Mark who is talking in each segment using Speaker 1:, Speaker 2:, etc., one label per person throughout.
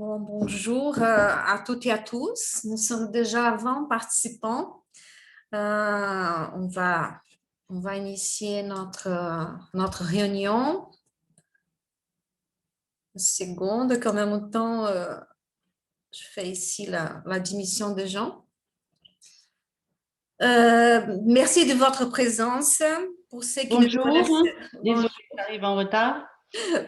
Speaker 1: Bon, bonjour à toutes et à tous. Nous sommes déjà 20 participants. On va initier notre réunion. Une seconde, qu'en même temps, je fais ici la démission des gens. Merci de votre présence. Pour ceux qui ne
Speaker 2: Bonjour,
Speaker 1: connaissent
Speaker 2: désolée, j'arrive en retard.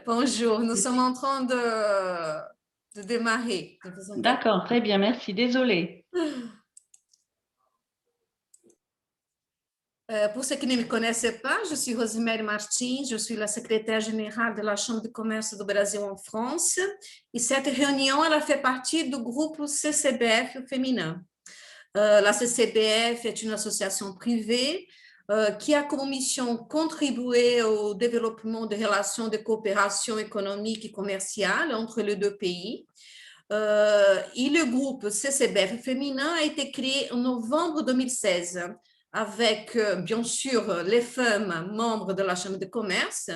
Speaker 1: bonjour, nous sommes en train de démarrer. Ne vous inquiétez pas.
Speaker 2: D'accord, très bien, merci, désolée.
Speaker 1: Pour ceux qui ne me connaissent pas, je suis Rosemary Martins, je suis la secrétaire générale de la Chambre de commerce du Brésil en France. Et cette réunion, elle a fait partie du groupe CCBF féminin. La CCBF est une association privée qui a comme mission contribuer au développement des relations de coopération économique et commerciale entre les deux pays. Et le groupe CCBF féminin a été créé en novembre 2016 avec, bien sûr, les femmes membres de la Chambre de commerce,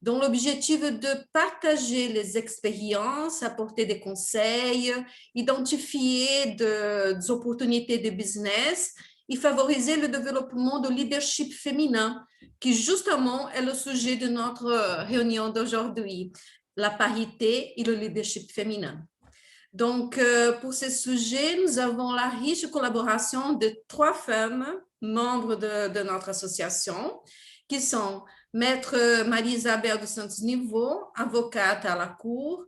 Speaker 1: dont l'objectif est de partager les expériences, apporter des conseils, identifier des opportunités de business et favoriser le développement du leadership féminin, qui justement est le sujet de notre réunion d'aujourd'hui, la parité et le leadership féminin. Donc, pour ce sujet, nous avons la riche collaboration de 3 femmes membres de notre association, qui sont Maître Marie-Isabelle de Saint-Niveau, avocate à la Cour,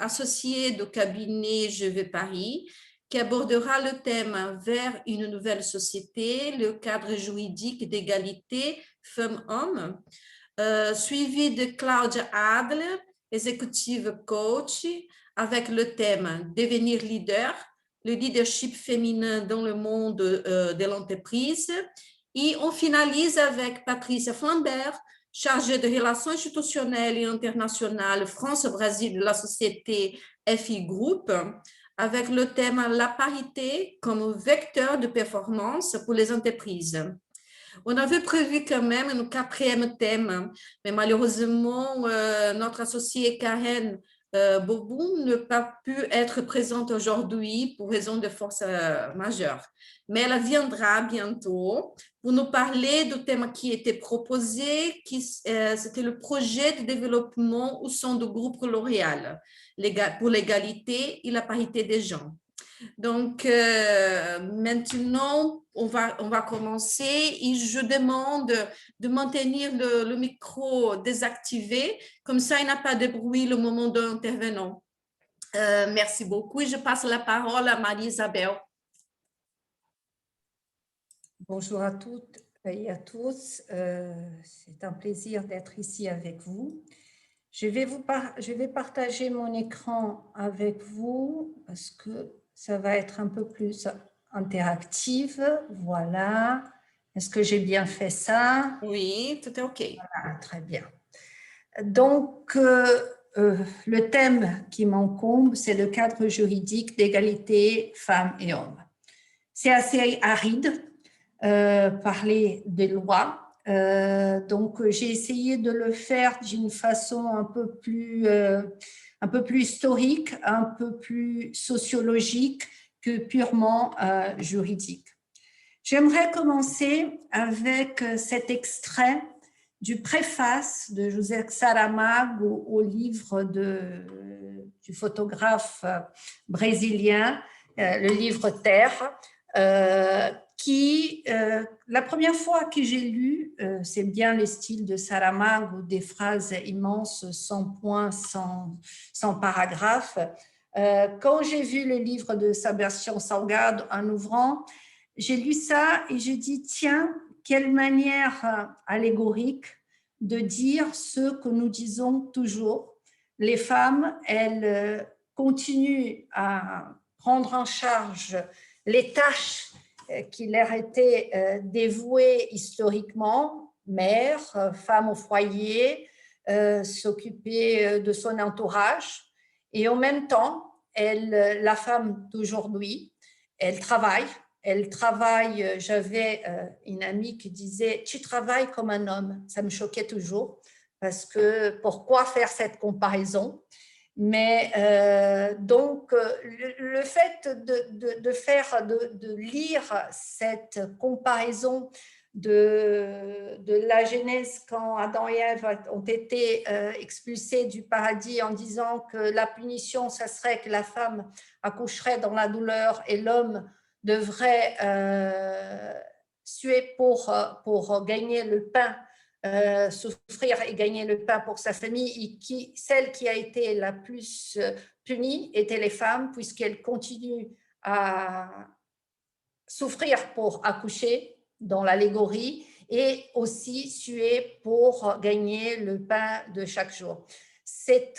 Speaker 1: associée du cabinet Je vais Paris, qui abordera le thème vers une nouvelle société, le cadre juridique d'égalité femmes-hommes, suivi de Claudia Adler, executive coach, avec le thème Devenir leader, le leadership féminin dans le monde de l'entreprise. Et on finalise avec Patricia Flambert, chargée de relations institutionnelles et internationales France-Brésil de la société FI Group, avec le thème La parité comme vecteur de performance pour les entreprises. On avait prévu quand même un 4e thème, mais malheureusement, notre associée Karen Bobou n'a pas pu être présente aujourd'hui pour raison de force majeure. Mais elle viendra bientôt pour nous parler du thème qui était proposé, c'était le projet de développement au sein du groupe L'Oréal pour l'égalité et la parité des genres. Donc, maintenant, on va commencer et je demande de maintenir le micro désactivé. Comme ça, il n'y a pas de bruit le moment de l'intervenant. Merci beaucoup et je passe la parole à Marie-Isabelle.
Speaker 3: Bonjour à toutes et à tous. C'est un plaisir d'être ici avec vous. Je vais partager mon écran avec vous parce que ça va être un peu plus interactif. Voilà. Est-ce que j'ai bien fait ça?
Speaker 1: Oui, tout est OK.
Speaker 3: Voilà, très bien. Donc, le thème qui m'encombre, c'est le cadre juridique d'égalité femmes et hommes. C'est assez aride, parler des lois. Donc, j'ai essayé de le faire d'une façon un peu plus historique, un peu plus sociologique que purement juridique. J'aimerais commencer avec cet extrait du préface de José Saramago au livre du photographe brésilien, le livre Terre, qui, la première fois que j'ai lu, c'est bien le style de Saramago, des phrases immenses, sans points, sans paragraphes. Quand j'ai vu le livre de Sebastião Salgado en ouvrant, j'ai lu ça et j'ai dit, tiens, quelle manière allégorique de dire ce que nous disons toujours. Les femmes, elles continuent à prendre en charge les tâches qui leur étaient dévouées historiquement, mère, femme au foyer, s'occuper de son entourage. Et en même temps, la femme d'aujourd'hui, elle travaille. J'avais une amie qui disait « tu travailles comme un homme ». Ça me choquait toujours parce que pourquoi faire cette comparaison? Mais donc, le fait de lire cette comparaison de la Genèse quand Adam et Ève ont été expulsés du paradis en disant que la punition, ça serait que la femme accoucherait dans la douleur et l'homme devrait suer pour gagner le pain, souffrir et gagner le pain pour sa famille, et celle qui a été la plus punie était les femmes, puisqu'elles continuent à souffrir pour accoucher dans l'allégorie et aussi suer pour gagner le pain de chaque jour. C'est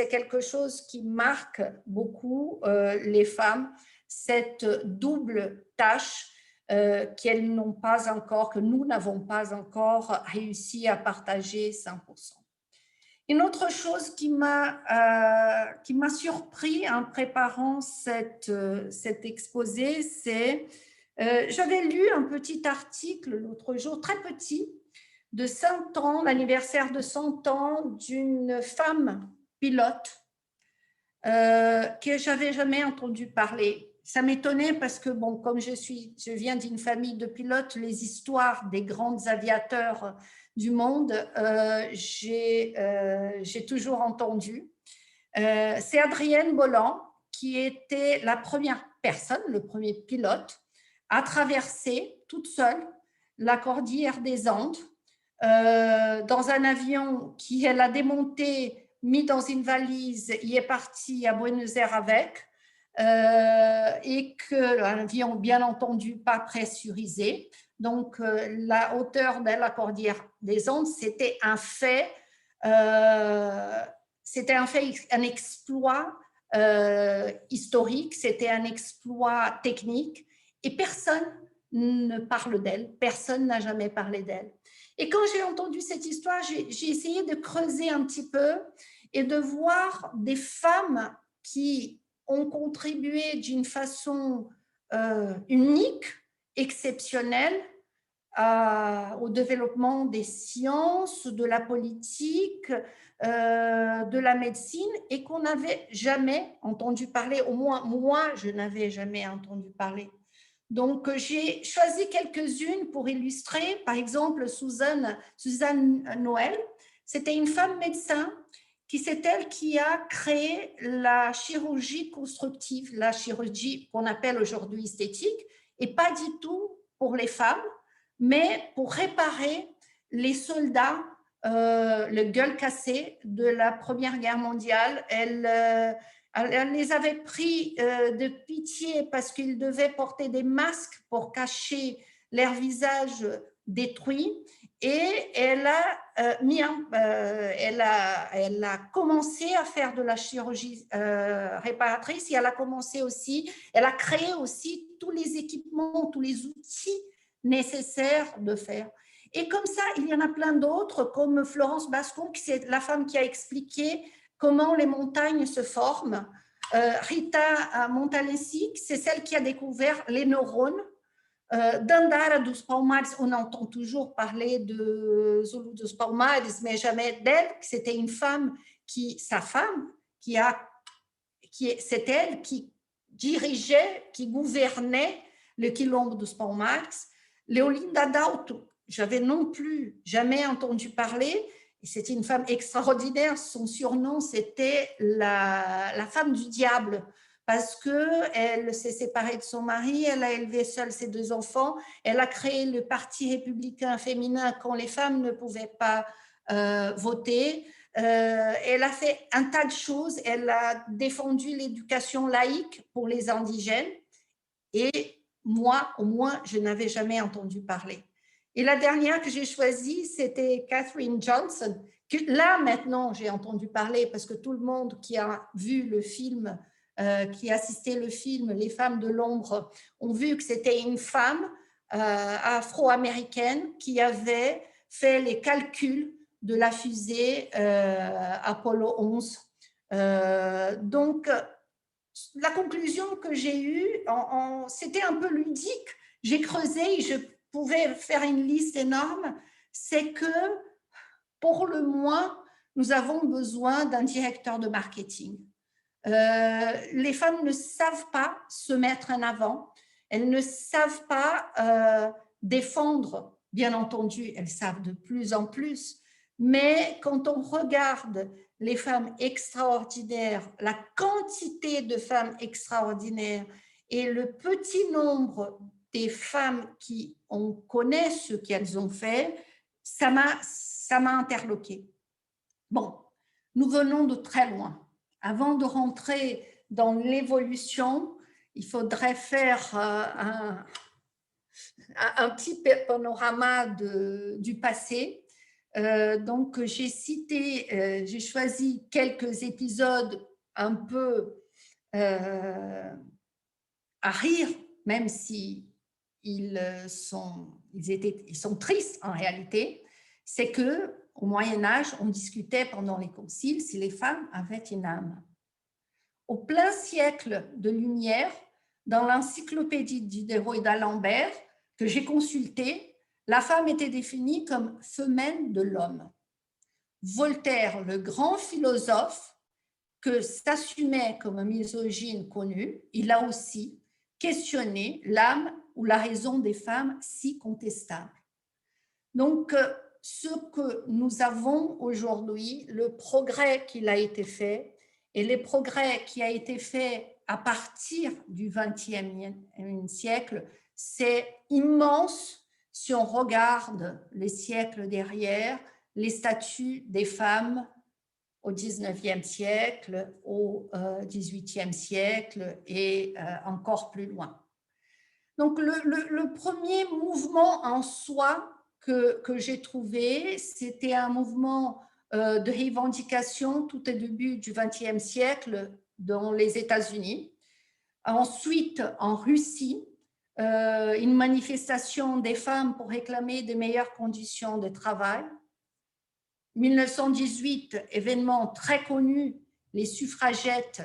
Speaker 3: quelque chose qui marque beaucoup les femmes, cette double tâche qu'elles n'ont pas encore, que nous n'avons pas encore réussi à partager 100%. Une autre chose qui m'a surpris en préparant cet exposé, c'est j'avais lu un petit article l'autre jour, très petit, de 100 ans, l'anniversaire de 100 ans d'une femme pilote que j'avais jamais entendu parler. Ça m'étonnait parce que, bon, comme je viens d'une famille de pilotes, les histoires des grands aviateurs du monde, j'ai toujours entendu. C'est Adrienne Bolland qui était la première personne, le premier pilote, à traverser toute seule la cordillère des Andes dans un avion qu'elle a démonté, mis dans une valise, il est parti à Buenos Aires avec, et que l'avion, bien entendu, pas pressurisé. Donc, la hauteur de la cordillère des Andes, c'était un fait, un exploit historique, c'était un exploit technique, et personne ne parle d'elle, personne n'a jamais parlé d'elle. Et quand j'ai entendu cette histoire, j'ai essayé de creuser un petit peu et de voir des femmes qui ont contribué d'une façon unique, exceptionnelle, au développement des sciences, de la politique, de la médecine, et qu'on n'avait jamais entendu parler, au moins moi, je n'avais jamais entendu parler. Donc, j'ai choisi quelques-unes pour illustrer. Par exemple, Suzanne Noël, c'était une femme médecin c'est elle qui a créé la chirurgie constructive, la chirurgie qu'on appelle aujourd'hui esthétique, et pas du tout pour les femmes, mais pour réparer les soldats, le gueule cassé de la Première Guerre mondiale. Elle les avait pris de pitié parce qu'ils devaient porter des masques pour cacher leur visage détruit, et elle a commencé à faire de la chirurgie réparatrice, et elle a créé aussi tous les équipements, tous les outils nécessaires de faire. Et comme ça, il y en a plein d'autres, comme Florence Bascon, qui c'est la femme qui a expliqué comment les montagnes se forment. Rita Montalessi, c'est celle qui a découvert les neurones. Dandara dos Palmares, on entend toujours parler de Zulu dos Palmares, mais jamais d'elle. C'était une femme c'est elle qui dirigeait, qui gouvernait le Quilombo dos Palmares. Leolinda Dauto, j'avais non plus jamais entendu parler. C'était une femme extraordinaire. Son surnom, c'était la femme du diable, parce qu'elle s'est séparée de son mari, elle a élevé seule ses 2 enfants, elle a créé le Parti républicain féminin quand les femmes ne pouvaient pas voter. Elle a fait un tas de choses, elle a défendu l'éducation laïque pour les indigènes, et moi, au moins, je n'avais jamais entendu parler. Et la dernière que j'ai choisie, c'était Katherine Johnson, que là, maintenant, j'ai entendu parler parce que tout le monde qui a vu le film, qui a assisté le film Les femmes de l'ombre, ont vu que c'était une femme afro-américaine qui avait fait les calculs de la fusée Apollo 11. Donc, la conclusion que j'ai eue, c'était un peu ludique. J'ai creusé et je pouvais faire une liste énorme. C'est que, pour le moins, nous avons besoin d'un directeur de marketing. Les femmes ne savent pas se mettre en avant, elles ne savent pas défendre, bien entendu, elles savent de plus en plus, mais quand on regarde les femmes extraordinaires, la quantité de femmes extraordinaires et le petit nombre des femmes qui on connaît ce qu'elles ont fait, ça m'a interloquée. Bon, nous venons de très loin. Avant de rentrer dans l'évolution, il faudrait faire un petit panorama du passé. Donc, j'ai choisi quelques épisodes un peu à rire, même si ils sont tristes en réalité. C'est que au Moyen-Âge, on discutait pendant les conciles si les femmes avaient une âme. Au plein siècle de Lumière, dans l'encyclopédie d'Diderot et d'Alembert que j'ai consultée, la femme était définie comme femelle de l'homme. Voltaire, le grand philosophe, que s'assumait comme un misogyne connu, il a aussi questionné l'âme ou la raison des femmes si contestable. Donc, ce que nous avons aujourd'hui, le progrès qu'il a été fait et les progrès qui a été fait à partir du XXe siècle, c'est immense si on regarde les siècles derrière, les statuts des femmes au XIXe siècle, au XVIIIe siècle et encore plus loin. Donc, le premier mouvement en soi que j'ai trouvé, c'était un mouvement de revendication tout au début du XXe siècle dans les États-Unis. Ensuite, en Russie, une manifestation des femmes pour réclamer de meilleures conditions de travail. 1918, événement très connu, les suffragettes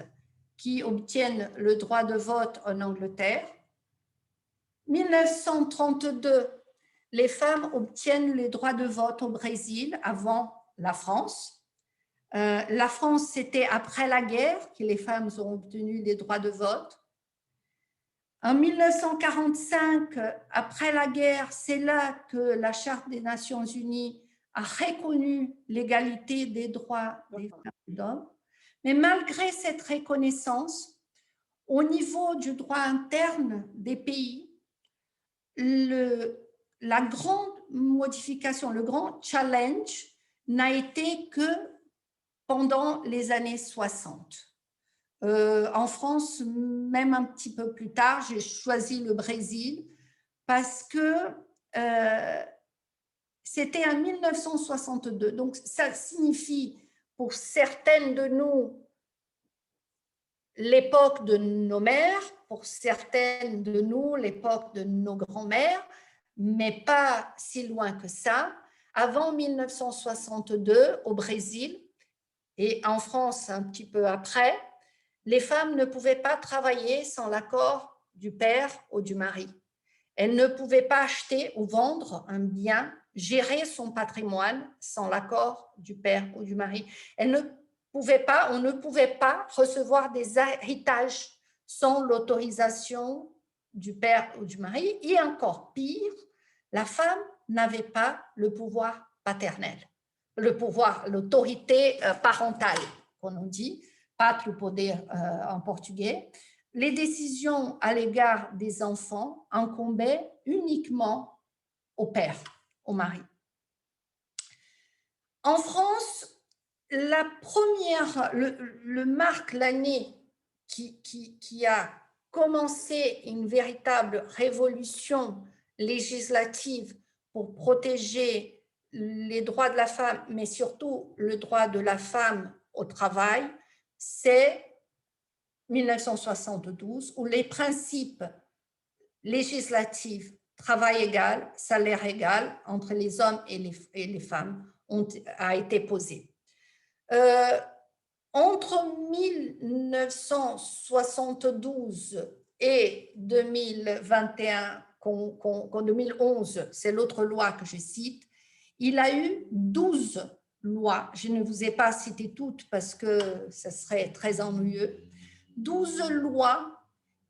Speaker 3: qui obtiennent le droit de vote en Angleterre. 1932, les femmes obtiennent les droits de vote au Brésil avant la France. La France, c'était après la guerre que les femmes ont obtenu les droits de vote. En 1945, après la guerre, c'est là que la Charte des Nations Unies a reconnu l'égalité des droits des femmes et des hommes. Mais malgré cette reconnaissance, au niveau du droit interne des pays, la grande modification, le grand challenge n'a été que pendant les années 60. En France, même un petit peu plus tard, j'ai choisi le Brésil parce que c'était en 1962. Donc, ça signifie pour certaines de nous l'époque de nos mères, pour certaines de nous l'époque de nos grands-mères, mais pas si loin que ça. Avant 1962, au Brésil, et en France un petit peu après, les femmes ne pouvaient pas travailler sans l'accord du père ou du mari. Elles ne pouvaient pas acheter ou vendre un bien, gérer son patrimoine sans l'accord du père ou du mari. On ne pouvait pas recevoir des héritages sans l'autorisation du père ou du mari. Et encore pire, la femme n'avait pas le pouvoir paternel, l'autorité parentale, comme on dit, patrio poder en portugais. Les décisions à l'égard des enfants incombaient uniquement au père, au mari. En France, la première, le marque l'année qui a commencé une véritable révolution législative pour protéger les droits de la femme, mais surtout le droit de la femme au travail, c'est 1972, où les principes législatifs travail égal, salaire égal entre les hommes et les femmes a été posé. Entre 1972 et 2021, 2011, c'est l'autre loi que je cite, il a eu 12 lois. Je ne vous ai pas cité toutes parce que ça serait très ennuyeux. 12 lois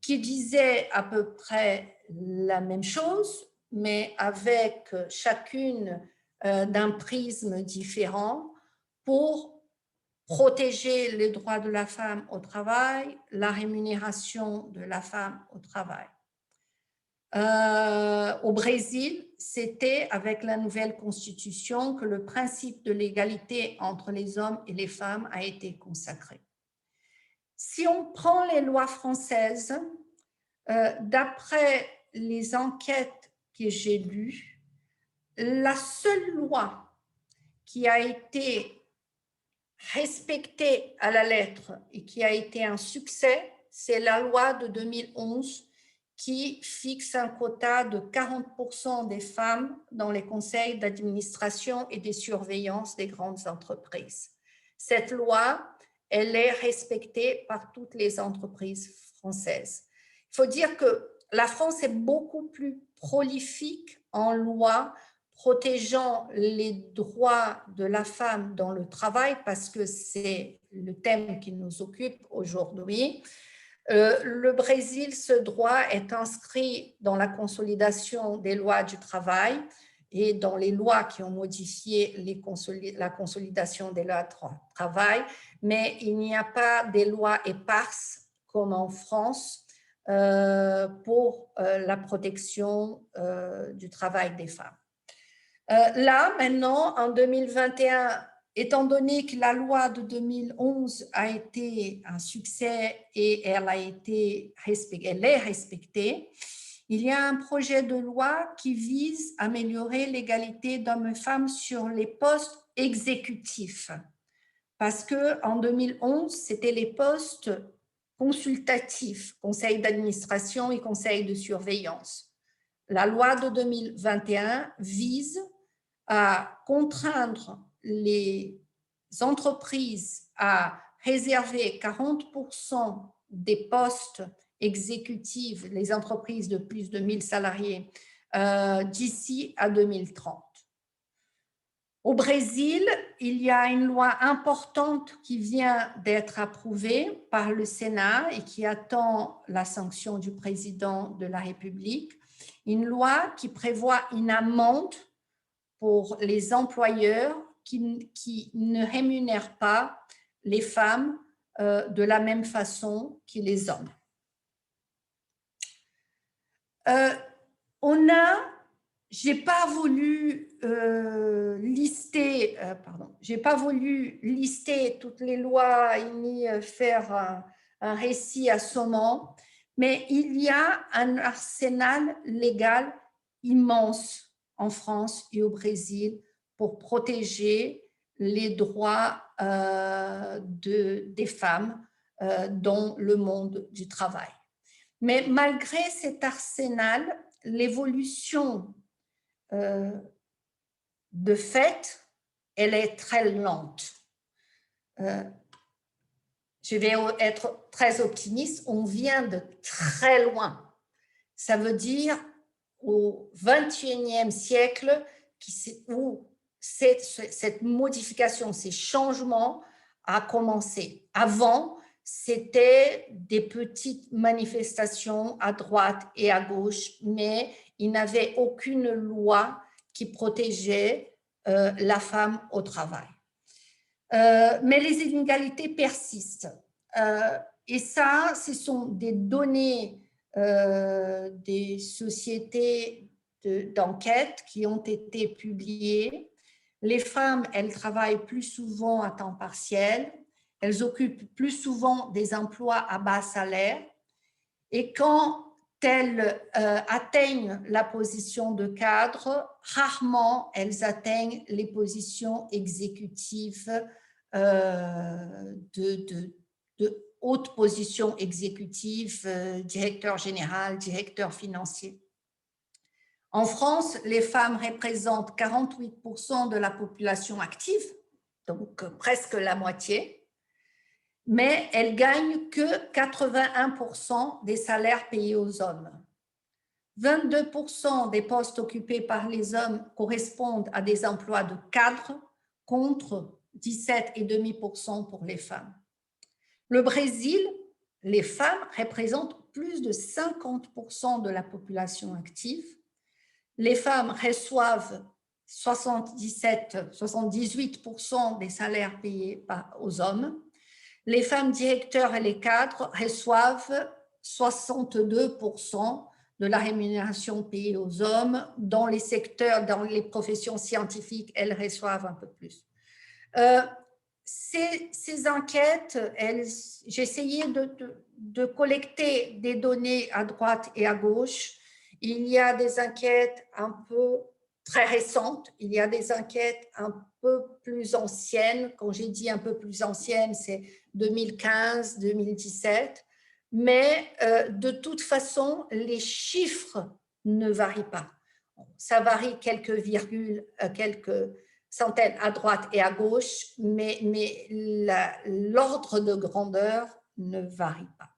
Speaker 3: qui disaient à peu près la même chose, mais avec chacune d'un prisme différent pour protéger les droits de la femme au travail, la rémunération de la femme au travail. Au Brésil, c'était avec la nouvelle constitution que le principe de l'égalité entre les hommes et les femmes a été consacré. Si on prend les lois françaises, d'après les enquêtes que j'ai lues, la seule loi qui a été respectée à la lettre et qui a été un succès, c'est la loi de 2011 qui fixe un quota de 40% des femmes dans les conseils d'administration et de surveillance des grandes entreprises. Cette loi, elle est respectée par toutes les entreprises françaises. Il faut dire que la France est beaucoup plus prolifique en lois protégeant les droits de la femme dans le travail, parce que c'est le thème qui nous occupe aujourd'hui. Le Brésil, ce droit est inscrit dans la consolidation des lois du travail et dans les lois qui ont modifié la consolidation des lois de travail, mais il n'y a pas des lois éparses comme en France pour la protection du travail des femmes. Là, maintenant, en 2021, étant donné que la loi de 2011 a été un succès et elle est respectée, il y a un projet de loi qui vise à améliorer l'égalité d'hommes et femmes sur les postes exécutifs. Parce qu'en 2011, c'était les postes consultatifs, conseil d'administration et conseil de surveillance. La loi de 2021 vise à contraindre les entreprises à réserver 40% des postes exécutifs, les entreprises de plus de 1000 salariés, d'ici à 2030. Au Brésil, il y a une loi importante qui vient d'être approuvée par le Sénat et qui attend la sanction du président de la République. Une loi qui prévoit une amende pour les employeurs qui ne rémunèrent pas les femmes de la même façon que les hommes. J'ai pas voulu lister toutes les lois ni faire un récit assommant, mais il y a un arsenal légal immense en France et au Brésil pour protéger les droits des femmes dans le monde du travail. Mais malgré cet arsenal, l'évolution de fait, elle est très lente. Je vais être très optimiste, on vient de très loin. Ça veut dire au XXIe siècle où cette modification, ces changements a commencé. Avant, c'était des petites manifestations à droite et à gauche, mais il n'y avait aucune loi qui protégeait la femme au travail. Mais les inégalités persistent. Et ça, ce sont des données des sociétés d'enquête qui ont été publiées. Les femmes, elles travaillent plus souvent à temps partiel, elles occupent plus souvent des emplois à bas salaire, et quand elles atteignent la position de cadre, rarement elles atteignent les positions exécutives de haute position exécutive, directeur général, directeur financier. En France, les femmes représentent 48% de la population active, donc presque la moitié, mais elles gagnent que 81% des salaires payés aux hommes. 22% des postes occupés par les hommes correspondent à des emplois de cadre contre 17,5% pour les femmes. Le Brésil, les femmes représentent plus de 50% de la population active. Les femmes reçoivent 78% des salaires payés aux hommes. Les femmes directeurs et les cadres reçoivent 62% de la rémunération payée aux hommes. Dans les secteurs, dans les professions scientifiques, elles reçoivent un peu plus. Ces enquêtes, j'ai essayé de collecter des données à droite et à gauche. Il y a des enquêtes un peu très récentes, il y a des enquêtes un peu plus anciennes. Quand j'ai dit un peu plus anciennes, c'est 2015, 2017. Mais de toute façon, les chiffres ne varient pas. Ça varie quelques virgules, quelques centaines à droite et à gauche, mais l'ordre de grandeur ne varie pas.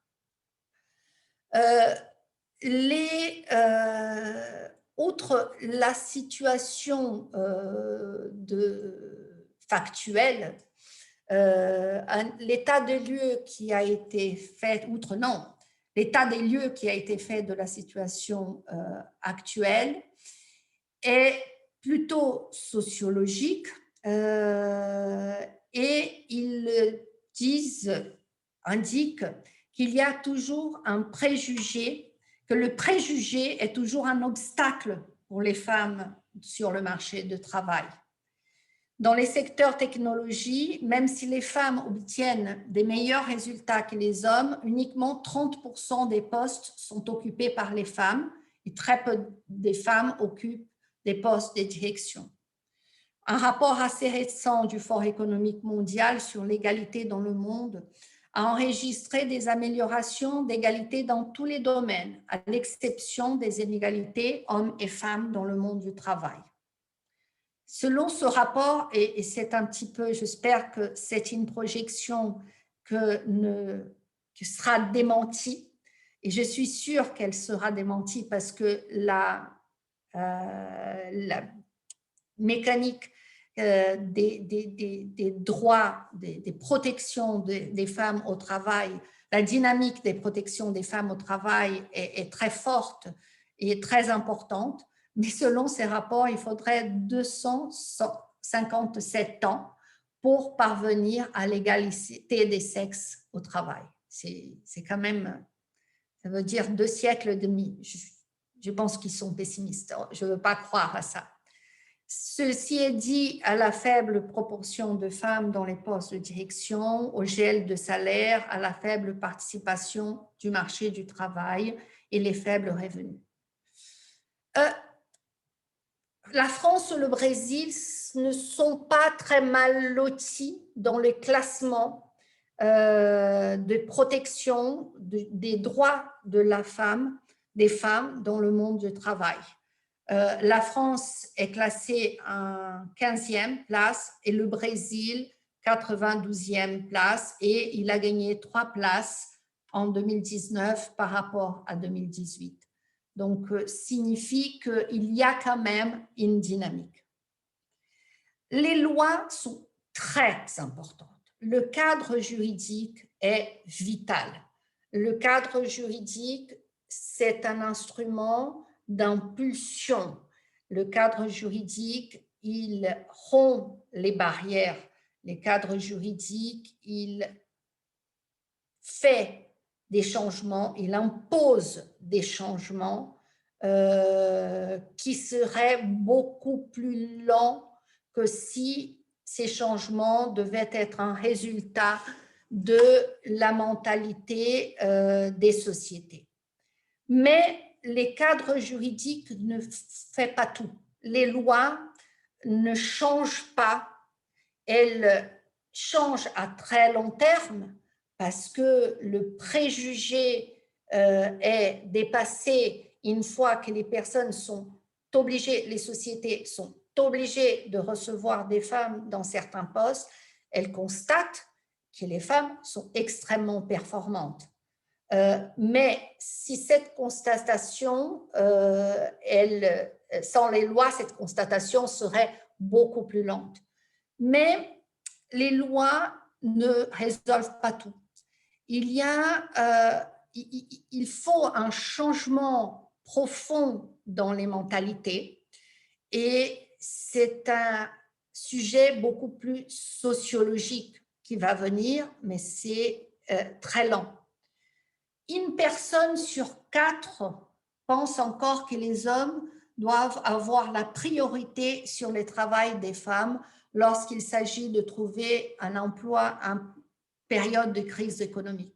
Speaker 3: Outre la situation factuelle, l'état des lieux qui a été fait, l'état des lieux qui a été fait de la situation actuelle est plutôt sociologique et ils indiquent qu'il y a toujours un préjugé, que le préjugé est toujours un obstacle pour les femmes sur le marché du travail. Dans les secteurs technologie, même si les femmes obtiennent des meilleurs résultats que les hommes, uniquement 30% des postes sont occupés par les femmes et très peu de femmes occupent des postes de direction. Un rapport assez récent du Forum économique mondial sur l'égalité dans le monde a enregistré des améliorations d'égalité dans tous les domaines, à l'exception des inégalités hommes et femmes dans le monde du travail. Selon ce rapport, et c'est un petit peu, j'espère que c'est une projection qui sera démentie, et je suis sûre qu'elle sera démentie parce que la mécanique des droits, des protections des femmes au travail, la dynamique des protections des femmes au travail est très forte et très importante. Mais selon ces rapports, il faudrait 257 ans pour parvenir à l'égalité des sexes au travail. C'est quand même, ça veut dire 2 siècles et demi. Je pense qu'ils sont pessimistes. Je ne veux pas croire à ça. Ceci est dit à la faible proportion de femmes dans les postes de direction, au gel de salaire, à la faible participation du marché du travail et les faibles revenus. La France et le Brésil ne sont pas très mal lotis dans le classement de protection des droits de des femmes dans le monde du travail. La France est classée en 15e place et le Brésil 92e place, et il a gagné 3 places en 2019 par rapport à 2018. Donc, signifie qu'il y a quand même une dynamique. Les lois sont très importantes. Le cadre juridique est vital. Le cadre juridique, c'est un instrument d'impulsion. Le cadre juridique, il rompt les barrières. Le cadre juridique, il fait des changements, il impose des changements qui seraient beaucoup plus lents que si ces changements devaient être un résultat de la mentalité des sociétés. Mais les cadres juridiques ne font pas tout. Les lois ne changent pas, elles changent à très long terme, parce que le préjugé est dépassé une fois que les personnes sont obligées, les sociétés sont obligées de recevoir des femmes dans certains postes, elles constatent que les femmes sont extrêmement performantes. Mais si cette constatation, sans les lois, cette constatation serait beaucoup plus lente. Mais les lois ne résolvent pas tout. Il faut un changement profond dans les mentalités et c'est un sujet beaucoup plus sociologique qui va venir, mais c'est très lent. Une personne sur 4 pense encore que les hommes doivent avoir la priorité sur le travail des femmes lorsqu'il s'agit de trouver un emploi en période de crise économique.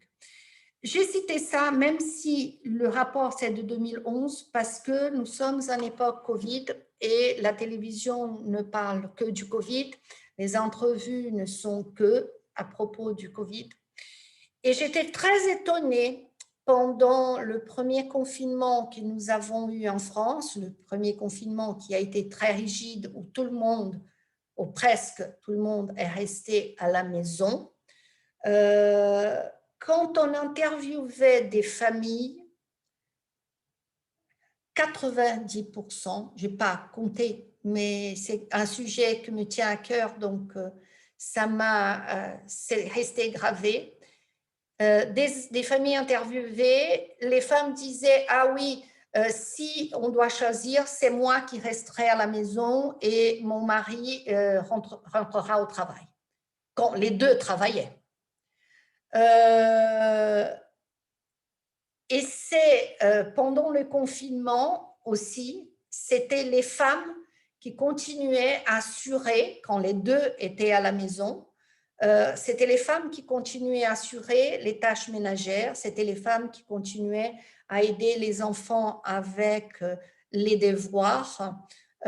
Speaker 3: J'ai cité ça, même si le rapport c'est de 2011, parce que nous sommes en époque Covid et la télévision ne parle que du Covid, les entrevues ne sont que à propos du Covid. Et j'étais très étonnée pendant le premier confinement que nous avons eu en France, le premier confinement qui a été très rigide, où tout le monde, ou presque tout le monde, est resté à la maison. Quand on interviewait des familles, 90%, je n'ai pas compté, mais c'est un sujet qui me tient à cœur, donc c'est resté gravé. Des familles interviewées, les femmes disaient « Ah oui, si on doit choisir, c'est moi qui resterai à la maison et mon mari rentrera au travail. » Quand les deux travaillaient. Et c'est pendant le confinement aussi, c'était les femmes qui continuaient à assurer, quand les deux étaient à la maison, c'était les femmes qui continuaient à assurer les tâches ménagères, c'était les femmes qui continuaient à aider les enfants avec les devoirs, et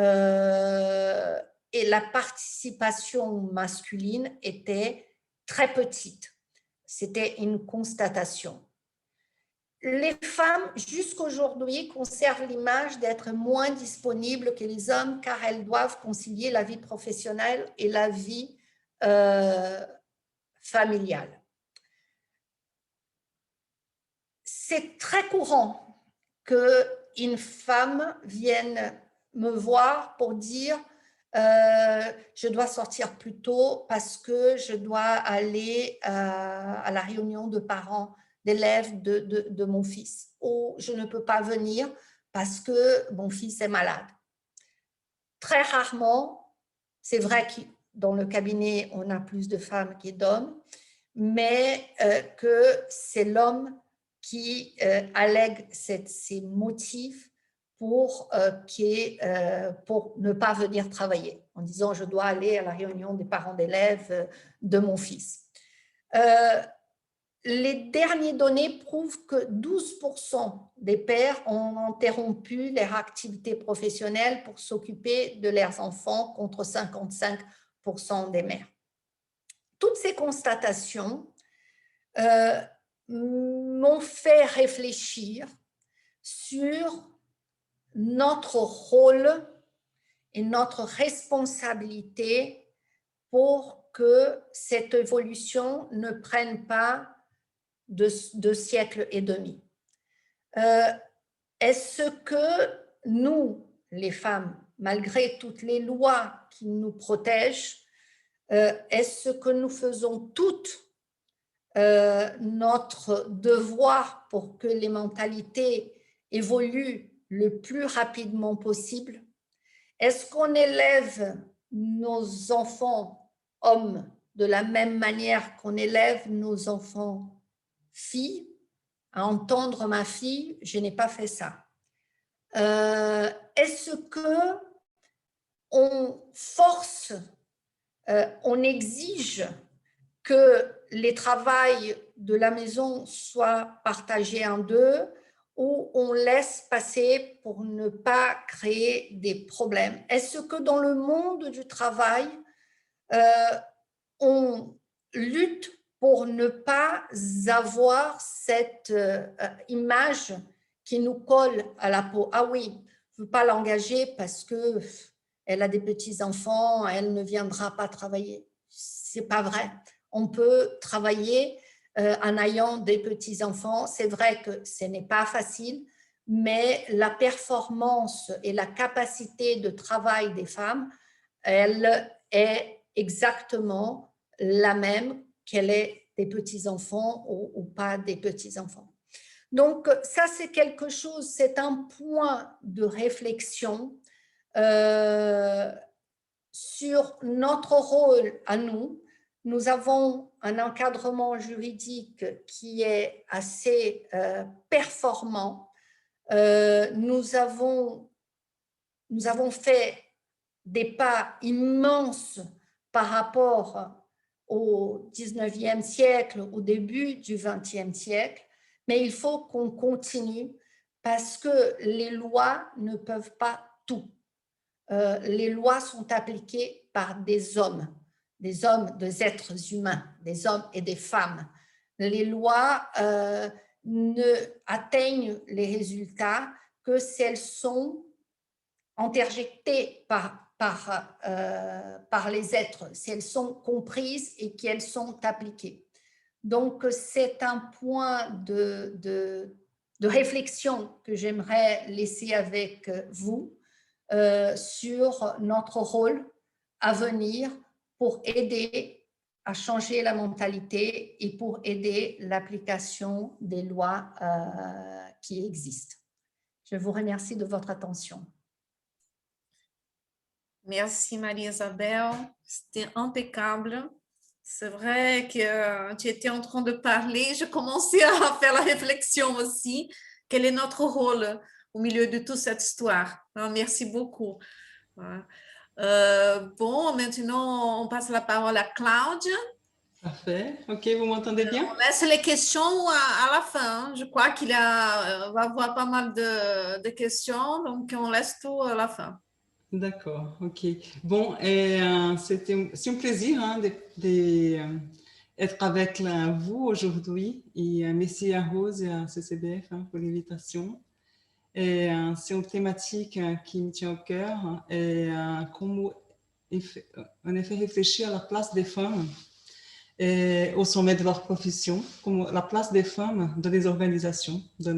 Speaker 3: la participation masculine était très petite. C'était une constatation. Les femmes, jusqu'aujourd'hui, conservent l'image d'être moins disponibles que les hommes car elles doivent concilier la vie professionnelle et la vie familiale. C'est très courant qu'une femme vienne me voir pour dire je dois sortir plus tôt parce que je dois aller à la réunion de parents d'élèves de mon fils, ou je ne peux pas venir parce que mon fils est malade. Très rarement, c'est vrai que dans le cabinet, on a plus de femmes que d'hommes, mais que c'est l'homme qui allègue ces motifs pour ne pas venir travailler, en disant « je dois aller à la réunion des parents d'élèves de mon fils ». Les dernières données prouvent que 12% des pères ont interrompu leur activité professionnelle pour s'occuper de leurs enfants contre 55% des mères. Toutes ces constatations m'ont fait réfléchir sur notre rôle et notre responsabilité pour que cette évolution ne prenne pas de siècle et demi. Est-ce que nous, les femmes, malgré toutes les lois qui nous protègent, est-ce que nous faisons toutes notre devoir pour que les mentalités évoluent le plus rapidement possible? Est-ce qu'on élève nos enfants hommes de la même manière qu'on élève nos enfants filles? À entendre ma fille, je n'ai pas fait ça. Est-ce que on force, on exige que les travails de la maison soient partagés en deux, ou on laisse passer pour ne pas créer des problèmes? Est-ce que dans le monde du travail, on lutte pour ne pas avoir cette image qui nous colle à la peau? Ah oui, je ne veux pas l'engager parce qu'elle a des petits-enfants, elle ne viendra pas travailler. Ce n'est pas vrai. On peut travailler en ayant des petits-enfants. C'est vrai que ce n'est pas facile, mais la performance et la capacité de travail des femmes, elle est exactement la même qu'elle est des petits-enfants ou pas des petits-enfants. Donc, ça, c'est quelque chose, c'est un point de réflexion sur notre rôle à nous. Nous avons un encadrement juridique qui est assez performant. Nous avons fait des pas immenses par rapport au 19e siècle, au début du 20e siècle, mais il faut qu'on continue parce que les lois ne peuvent pas tout. Les lois sont appliquées par des hommes, des êtres humains, des hommes et des femmes. Les lois ne atteignent les résultats que si elles sont interjectées par les êtres, si elles sont comprises et qu'elles sont appliquées. Donc, c'est un point de réflexion que j'aimerais laisser avec vous sur notre rôle à venir pour aider à changer la mentalité et pour aider l'application des lois qui existent. Je vous remercie de votre attention.
Speaker 1: Merci Marie-Isabelle, c'était impeccable. C'est vrai que tu étais en train de parler, je commençais à faire la réflexion aussi. Quel est notre rôle au milieu de toute cette histoire? Merci beaucoup. Bon, maintenant on passe la parole à Claudia.
Speaker 4: Parfait. Ok, vous m'entendez bien?
Speaker 1: On laisse les questions à la fin. Je crois qu'il va y avoir pas mal de questions, donc on laisse tout à la fin.
Speaker 4: D'accord, ok. Bon, c'est un plaisir hein, d'être avec vous aujourd'hui. Et merci à Rose et à CCBF hein, pour l'invitation. C'est une thématique qui me tient au cœur et comment en effet réfléchir à la place des femmes au sommet de leur profession, comme la place des femmes dans les organisations, dans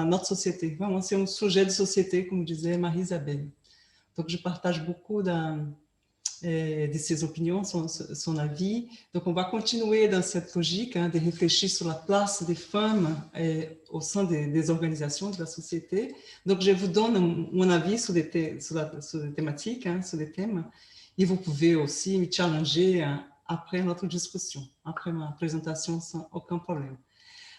Speaker 4: notre société. Vraiment, c'est un sujet de société, comme disait Marie-Isabelle. Donc, je partage beaucoup de ses opinions, son avis. Donc, on va continuer dans cette logique hein, de réfléchir sur la place des femmes au sein des organisations de la société. Donc, je vous donne mon avis sur les thématiques, hein, sur les thèmes. Et vous pouvez aussi me challenger après notre discussion, après ma présentation, sans aucun problème.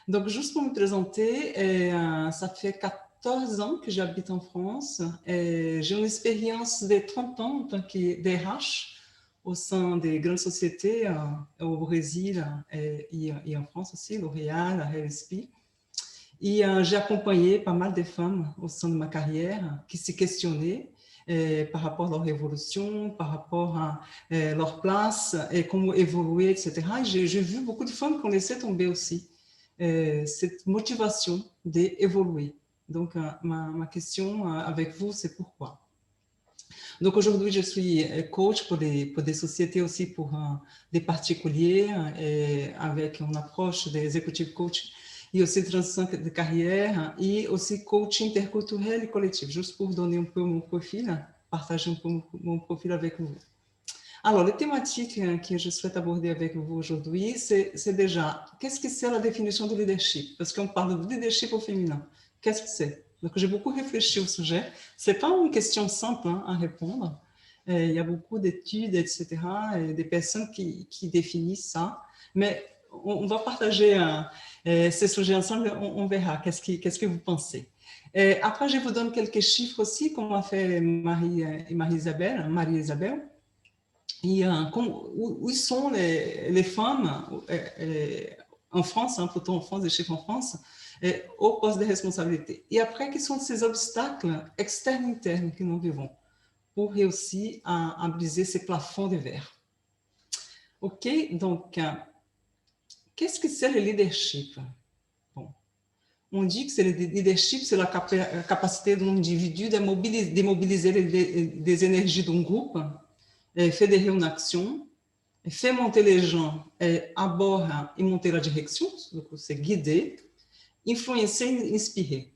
Speaker 4: Donc, juste pour me présenter, ça fait 14 ans que j'habite en France. J'ai une expérience de 30 ans en tant que DRH au sein des grandes sociétés au Brésil et en France aussi, L'Oréal, RSP. Et j'ai accompagné pas mal de femmes au sein de ma carrière qui se questionnaient par rapport à leur évolution, par rapport à leur place et comment évoluer, etc. Et j'ai vu beaucoup de femmes qui ont laissé tomber aussi cette motivation d'évoluer. Donc, ma question avec vous, c'est pourquoi? Donc, aujourd'hui, je suis coach pour des sociétés aussi, pour des particuliers, et avec une approche des executive coach et aussi transition de carrière et aussi coach interculturel et collectif, juste pour donner un peu mon profil, partager un peu mon profil avec vous. Alors, les thématiques que je souhaite aborder avec vous aujourd'hui, c'est déjà, qu'est-ce que c'est la définition de leadership? Parce qu'on parle de leadership au féminin. Qu'est-ce que c'est? Donc, j'ai beaucoup réfléchi au sujet. Ce n'est pas une question simple hein, à répondre. Il y a beaucoup d'études, etc., et des personnes qui définissent ça. Mais on va partager ces sujets ensemble, on verra qu'est-ce que vous pensez. Et après, je vous donne quelques chiffres aussi, comme a fait Marie-Isabelle. Et où sont les femmes en France, hein, plutôt en France, des chiffres en France, au poste de responsabilité. Et après, quels sont ces obstacles externes et internes que nous vivons pour réussir à briser ces plafonds de verre. OK, donc, qu'est-ce que c'est le leadership? Bon, on dit que le leadership, c'est la capacité d'un individu de mobiliser des énergies d'un groupe, fédérer une action, faire monter les gens à bord et monter la direction, donc c'est guider, influencer et inspirer.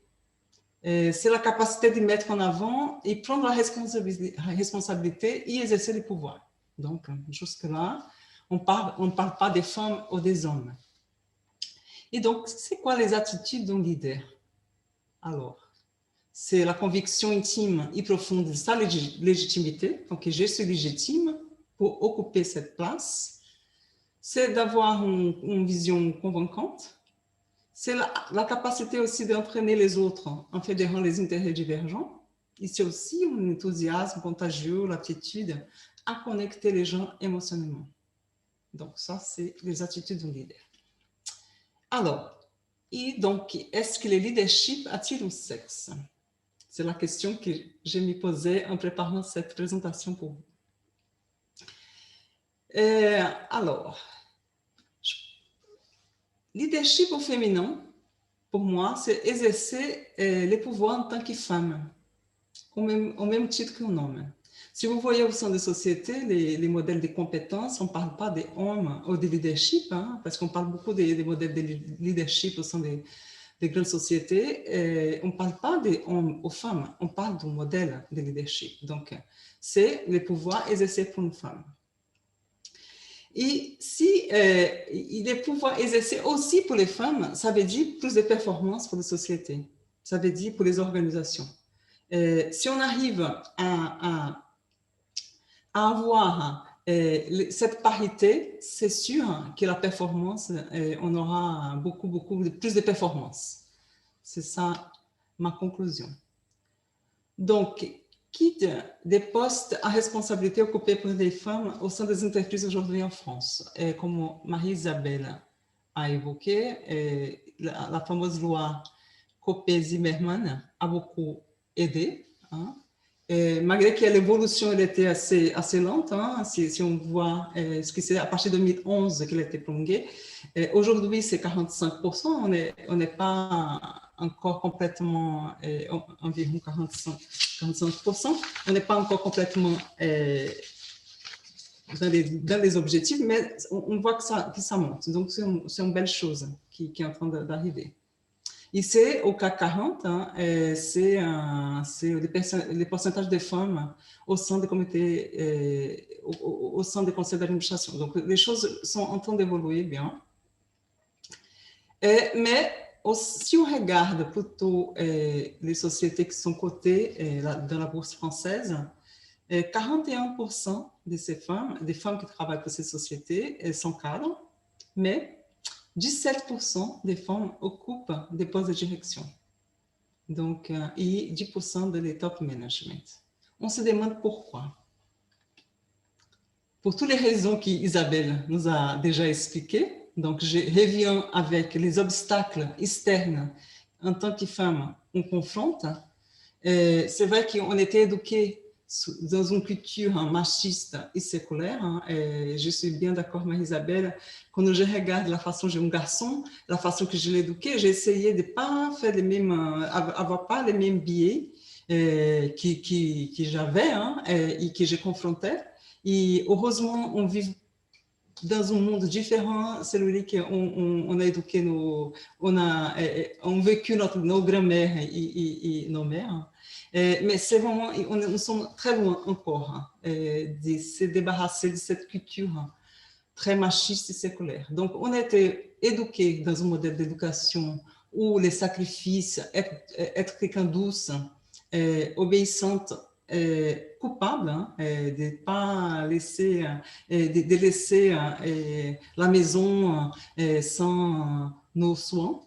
Speaker 4: C'est la capacité de mettre en avant et prendre la responsabilité et exercer le pouvoir. Donc, jusque-là, on parle pas des femmes ou des hommes. Et donc, c'est quoi les attitudes d'un leader? Alors, c'est la conviction intime et profonde de sa légitimité, donc je suis légitime pour occuper cette place. C'est d'avoir une vision convaincante. C'est la capacité aussi d'entraîner les autres en fédérant les intérêts divergents. Et c'est aussi un enthousiasme contagieux, l'aptitude à connecter les gens émotionnellement. Donc ça, c'est les attitudes d'un leader. Alors, et donc, est-ce que le leadership attire au sexe? C'est la question que je me posais en préparant cette présentation pour vous. Alors, leadership au féminin, pour moi, c'est exercer les pouvoirs en tant que femme, au même titre qu'un homme. Si vous voyez au sein de sociétés, les modèles de compétences, on ne parle pas des hommes ou de leadership, hein, parce qu'on parle beaucoup des modèles de leadership au sein des grandes sociétés. On ne parle pas des hommes aux femmes, on parle du modèle de leadership. Donc, c'est le pouvoir exercé pour une femme. Et si les pouvoirs exercés aussi pour les femmes, ça veut dire plus de performance pour les sociétés, ça veut dire pour les organisations. Si on arrive à avoir cette parité, c'est sûr que la performance, on aura beaucoup plus de performance. C'est ça ma conclusion. Donc, quitte des postes à responsabilité occupés par des femmes au sein des entreprises aujourd'hui en France. Et comme Marie-Isabelle a évoqué, la fameuse loi Copé-Zimmermann a beaucoup aidé. Hein. Et malgré que l'évolution était assez lente, hein, si on voit ce qui c'est à partir de 2011 qu'elle a été prolongée, aujourd'hui c'est 45%, on n'est pas encore complètement, environ 45%, on n'est pas encore complètement dans les objectifs, mais on voit que ça monte, donc c'est une belle chose qui est en train d'arriver. Et c'est au CAC 40, hein, c'est les pourcentages de femmes au sein des comités, au sein des conseils d'administration. Donc, les choses sont en train d'évoluer bien. Mais si on regarde plutôt les sociétés qui sont cotées dans la bourse française, 41% de ces femmes, des femmes qui travaillent pour ces sociétés, sont cadres, mais 17% des femmes occupent des postes de direction, donc, et 10% de les top management. On se demande pourquoi. Pour toutes les raisons qu'Isabelle nous a déjà expliquées, donc je reviens avec les obstacles externes en tant que femme on confronte. C'est vrai qu'on était éduqués dans une culture machiste et séculaire. Hein, et je suis bien d'accord, Marie-Isabelle, quand je regarde la façon dont j'ai un garçon, la façon que je l'ai éduqué, j'ai essayé de ne pas faire les mêmes, avoir pas les mêmes biais que j'avais hein, et que je confrontais. Et heureusement, on vit dans un monde différent, celui qu'on a éduqué, on vécu nos grands-mères et nos mères. Mais c'est vraiment, nous sommes très loin encore hein, de se débarrasser de cette culture très machiste et séculaire. Donc, on a été éduqués dans un modèle d'éducation où les sacrifices, être quelqu'un douce, obéissante, coupable hein, de ne pas laisser, de laisser la maison sans nos soins.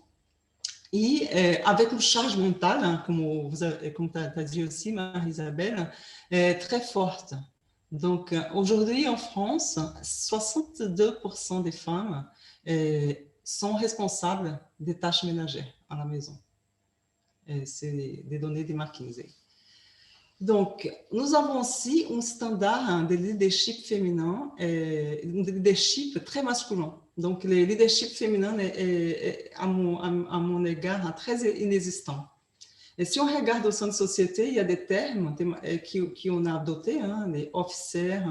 Speaker 4: Et avec une charge mentale, hein, comme tu as dit aussi, Marie-Isabelle, très forte. Donc, aujourd'hui, en France, 62% des femmes sont responsables des tâches ménagères à la maison. C'est des données de McKinsey. Donc, nous avons aussi un standard de leadership féminin, un leadership très masculin. Donc, le leadership féminin est à mon égard, très inexistant. Et si on regarde au sein de société, il y a des termes qu'on a adoptés, hein, les officers,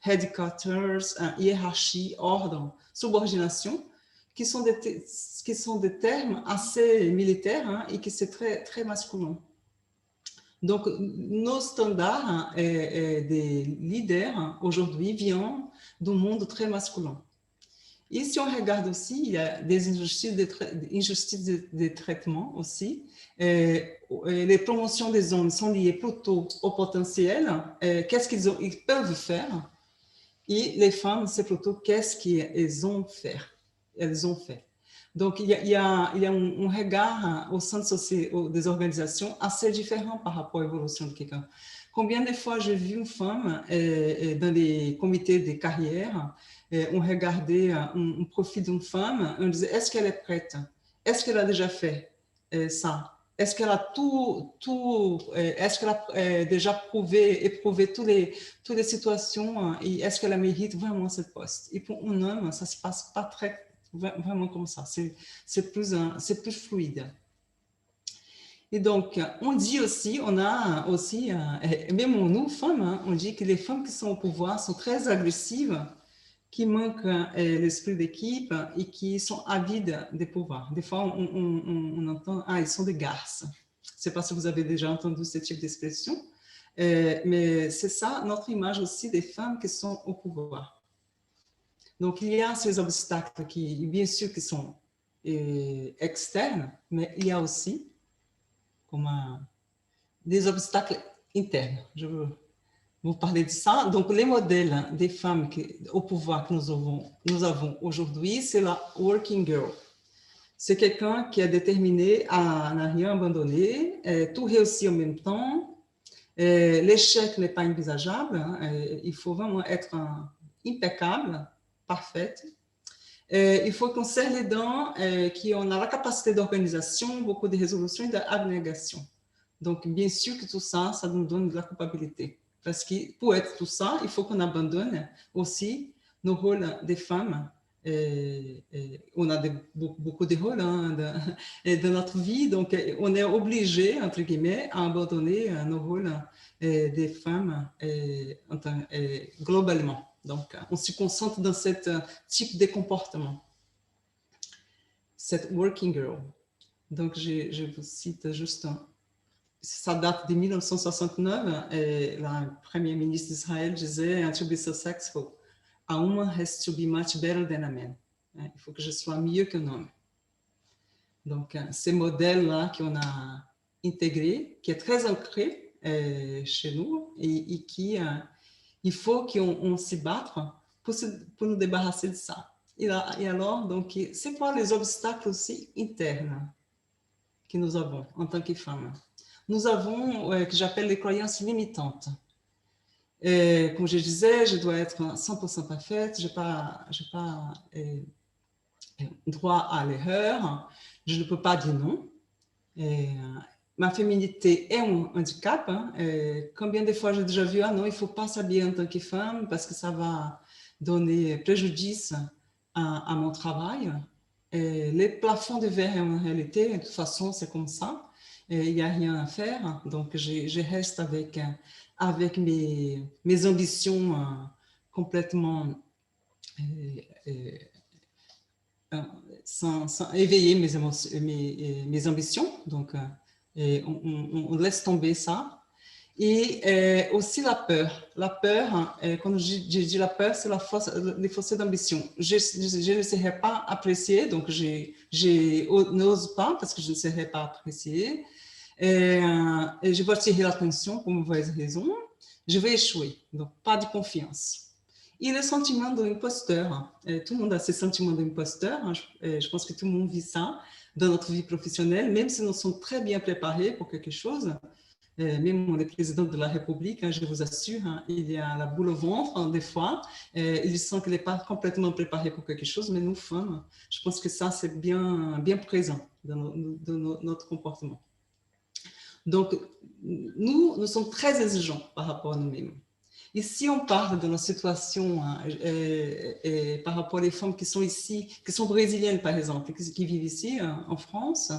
Speaker 4: headquarters, hiérarchie, ordre, subordination, qui sont des termes assez militaires hein, et qui sont très, très masculins. Donc, nos standards des leaders aujourd'hui viennent d'un monde très masculin. Et si on regarde aussi, il y a des injustices de traitement aussi. Les promotions des hommes sont liées plutôt au potentiel, qu'est-ce qu'ils peuvent faire. Et les femmes, c'est plutôt qu'est-ce qu'elles ont fait. Elles ont fait. Donc, il y a un regard au sein des organisations assez différent par rapport à l'évolution de quelqu'un. Combien de fois j'ai vu une femme dans les comités de carrière, on regardait un profil d'une femme, on disait, est-ce qu'elle est prête? Est-ce qu'elle a déjà fait ça? Est-ce qu'elle a est-ce qu'elle a déjà éprouvé toutes les situations et est-ce qu'elle mérite vraiment ce poste? Et pour un homme, ça ne se passe pas vraiment comme ça. C'est plus fluide. Et donc, on dit aussi, on a aussi, même nous, femmes, on dit que les femmes qui sont au pouvoir sont très agressives, qui manquent l'esprit d'équipe et qui sont avides de pouvoir. Des fois, on entend, ils sont des garces. Je ne sais pas si vous avez déjà entendu ce type d'expression, mais c'est ça notre image aussi des femmes qui sont au pouvoir. Donc, il y a ces obstacles qui, bien sûr, qui sont externes, mais il y a aussi comme des obstacles internes. Je veux vous parler de ça. Donc, les modèles des femmes au pouvoir que nous avons aujourd'hui, c'est la working girl. C'est quelqu'un qui est déterminé à ne rien abandonner, tout réussir en même temps. L'échec n'est pas envisageable. Il faut vraiment être impeccable, parfaite. Il faut qu'on serre les dents, qu'on a la capacité d'organisation, beaucoup de résolution et d'abnégation. Donc, bien sûr que tout ça, ça nous donne de la culpabilité. Parce que pour être tout ça, il faut qu'on abandonne aussi nos rôles des femmes. On a beaucoup de rôles dans notre vie, donc on est obligé, entre guillemets, à abandonner nos rôles des femmes globalement. Donc, on se concentre dans ce type de comportement. Cette working girl. Donc, je vous cite juste, ça date de 1969, et la première ministre d'Israël disait, to be successful, a woman has to be much better than a man. Il faut que je sois mieux qu'un homme. Donc, ces modèles-là qu'on a intégrés, qui est très ancré chez nous, et qui... il faut qu'on se batte pour nous débarrasser de ça. Et alors, donc, c'est quoi les obstacles aussi internes que nous avons en tant que femmes? Nous avons, que j'appelle les croyances limitantes. Comme je disais, je dois être 100% parfaite, je n'ai pas droit à l'erreur, je ne peux pas dire non. Ma féminité est un handicap. Combien de fois j'ai déjà vu, non, il ne faut pas s'habiller en tant que femme parce que ça va donner préjudice à mon travail. Les plafonds de verre, en réalité, de toute façon, c'est comme ça. Il n'y a rien à faire. Donc, je reste avec mes ambitions complètement sans éveiller mes ambitions. Donc, on laisse tomber ça. Et aussi la peur. La peur, quand je dis la peur, c'est les fausses d'ambition. Je ne serai pas appréciée, donc je n'ose pas parce que je ne serai pas appréciée. Et je vais attirer l'attention pour mauvaise raison. Je vais échouer, donc pas de confiance. Et le sentiment d'imposteur. Tout le monde a ce sentiment d'imposteur. Je pense que tout le monde vit ça dans notre vie professionnelle, même si nous sommes très bien préparés pour quelque chose. Même le président de la République, je vous assure, il y a la boule au ventre des fois. Il sent qu'il n'est pas complètement préparé pour quelque chose, mais nous, femmes, je pense que ça, c'est bien présent dans notre comportement. Donc, nous sommes très exigeants par rapport à nous-mêmes. Et si on parle de notre situation par rapport aux femmes qui sont ici, qui sont brésiliennes par exemple, qui vivent ici en France,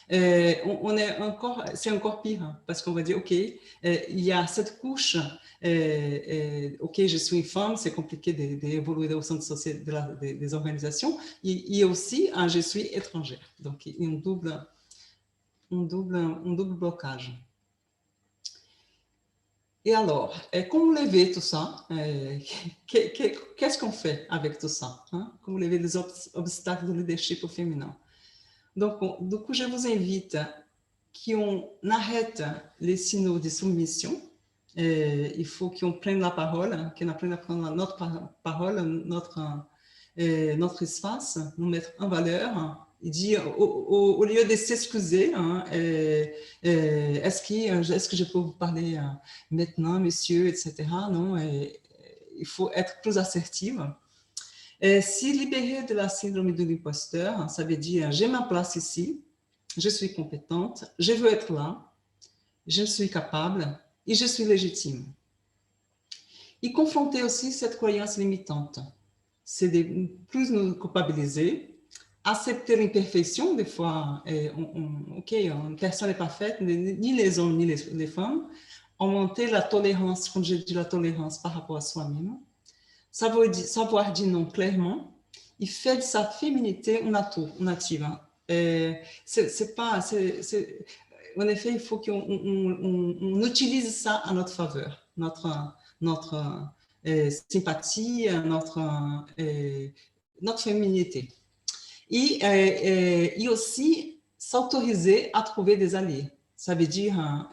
Speaker 4: c'est encore pire parce qu'on va dire, OK, il y a cette couche, OK, je suis une femme, c'est compliqué d'évoluer au sein des organisations, et aussi, je suis étrangère. Donc, il y a un double blocage. Et alors, comment lever tout ça? Qu'est-ce qu'on fait avec tout ça? Hein? Comment lever les obstacles du leadership au féminin? Donc, du coup, je vous invite qu'on arrête les signaux de soumission. Il faut qu'on prenne la parole, qu'on apprenne à prendre notre parole, notre espace, nous mettre en valeur et dire, au lieu de s'excuser, hein, est-ce que je peux vous parler maintenant, monsieur, etc. Non, il faut être plus assertive. Se libérer de la syndrome de l'imposteur, ça veut dire, j'ai ma place ici, je suis compétente, je veux être là, je suis capable et je suis légitime. Et confronter aussi cette croyance limitante, c'est de plus nous culpabiliser, accepter l'imperfection, des fois, ok, personne n'est parfaite, ni les hommes ni les femmes, augmenter la tolérance, comme je dis, la tolérance par rapport à soi-même, savoir dire non clairement, et faire de sa féminité un atout, un actif. En effet, il faut qu'on utilise ça à notre faveur, notre sympathie, notre féminité. Et aussi s'autoriser à trouver des alliés. Ça veut dire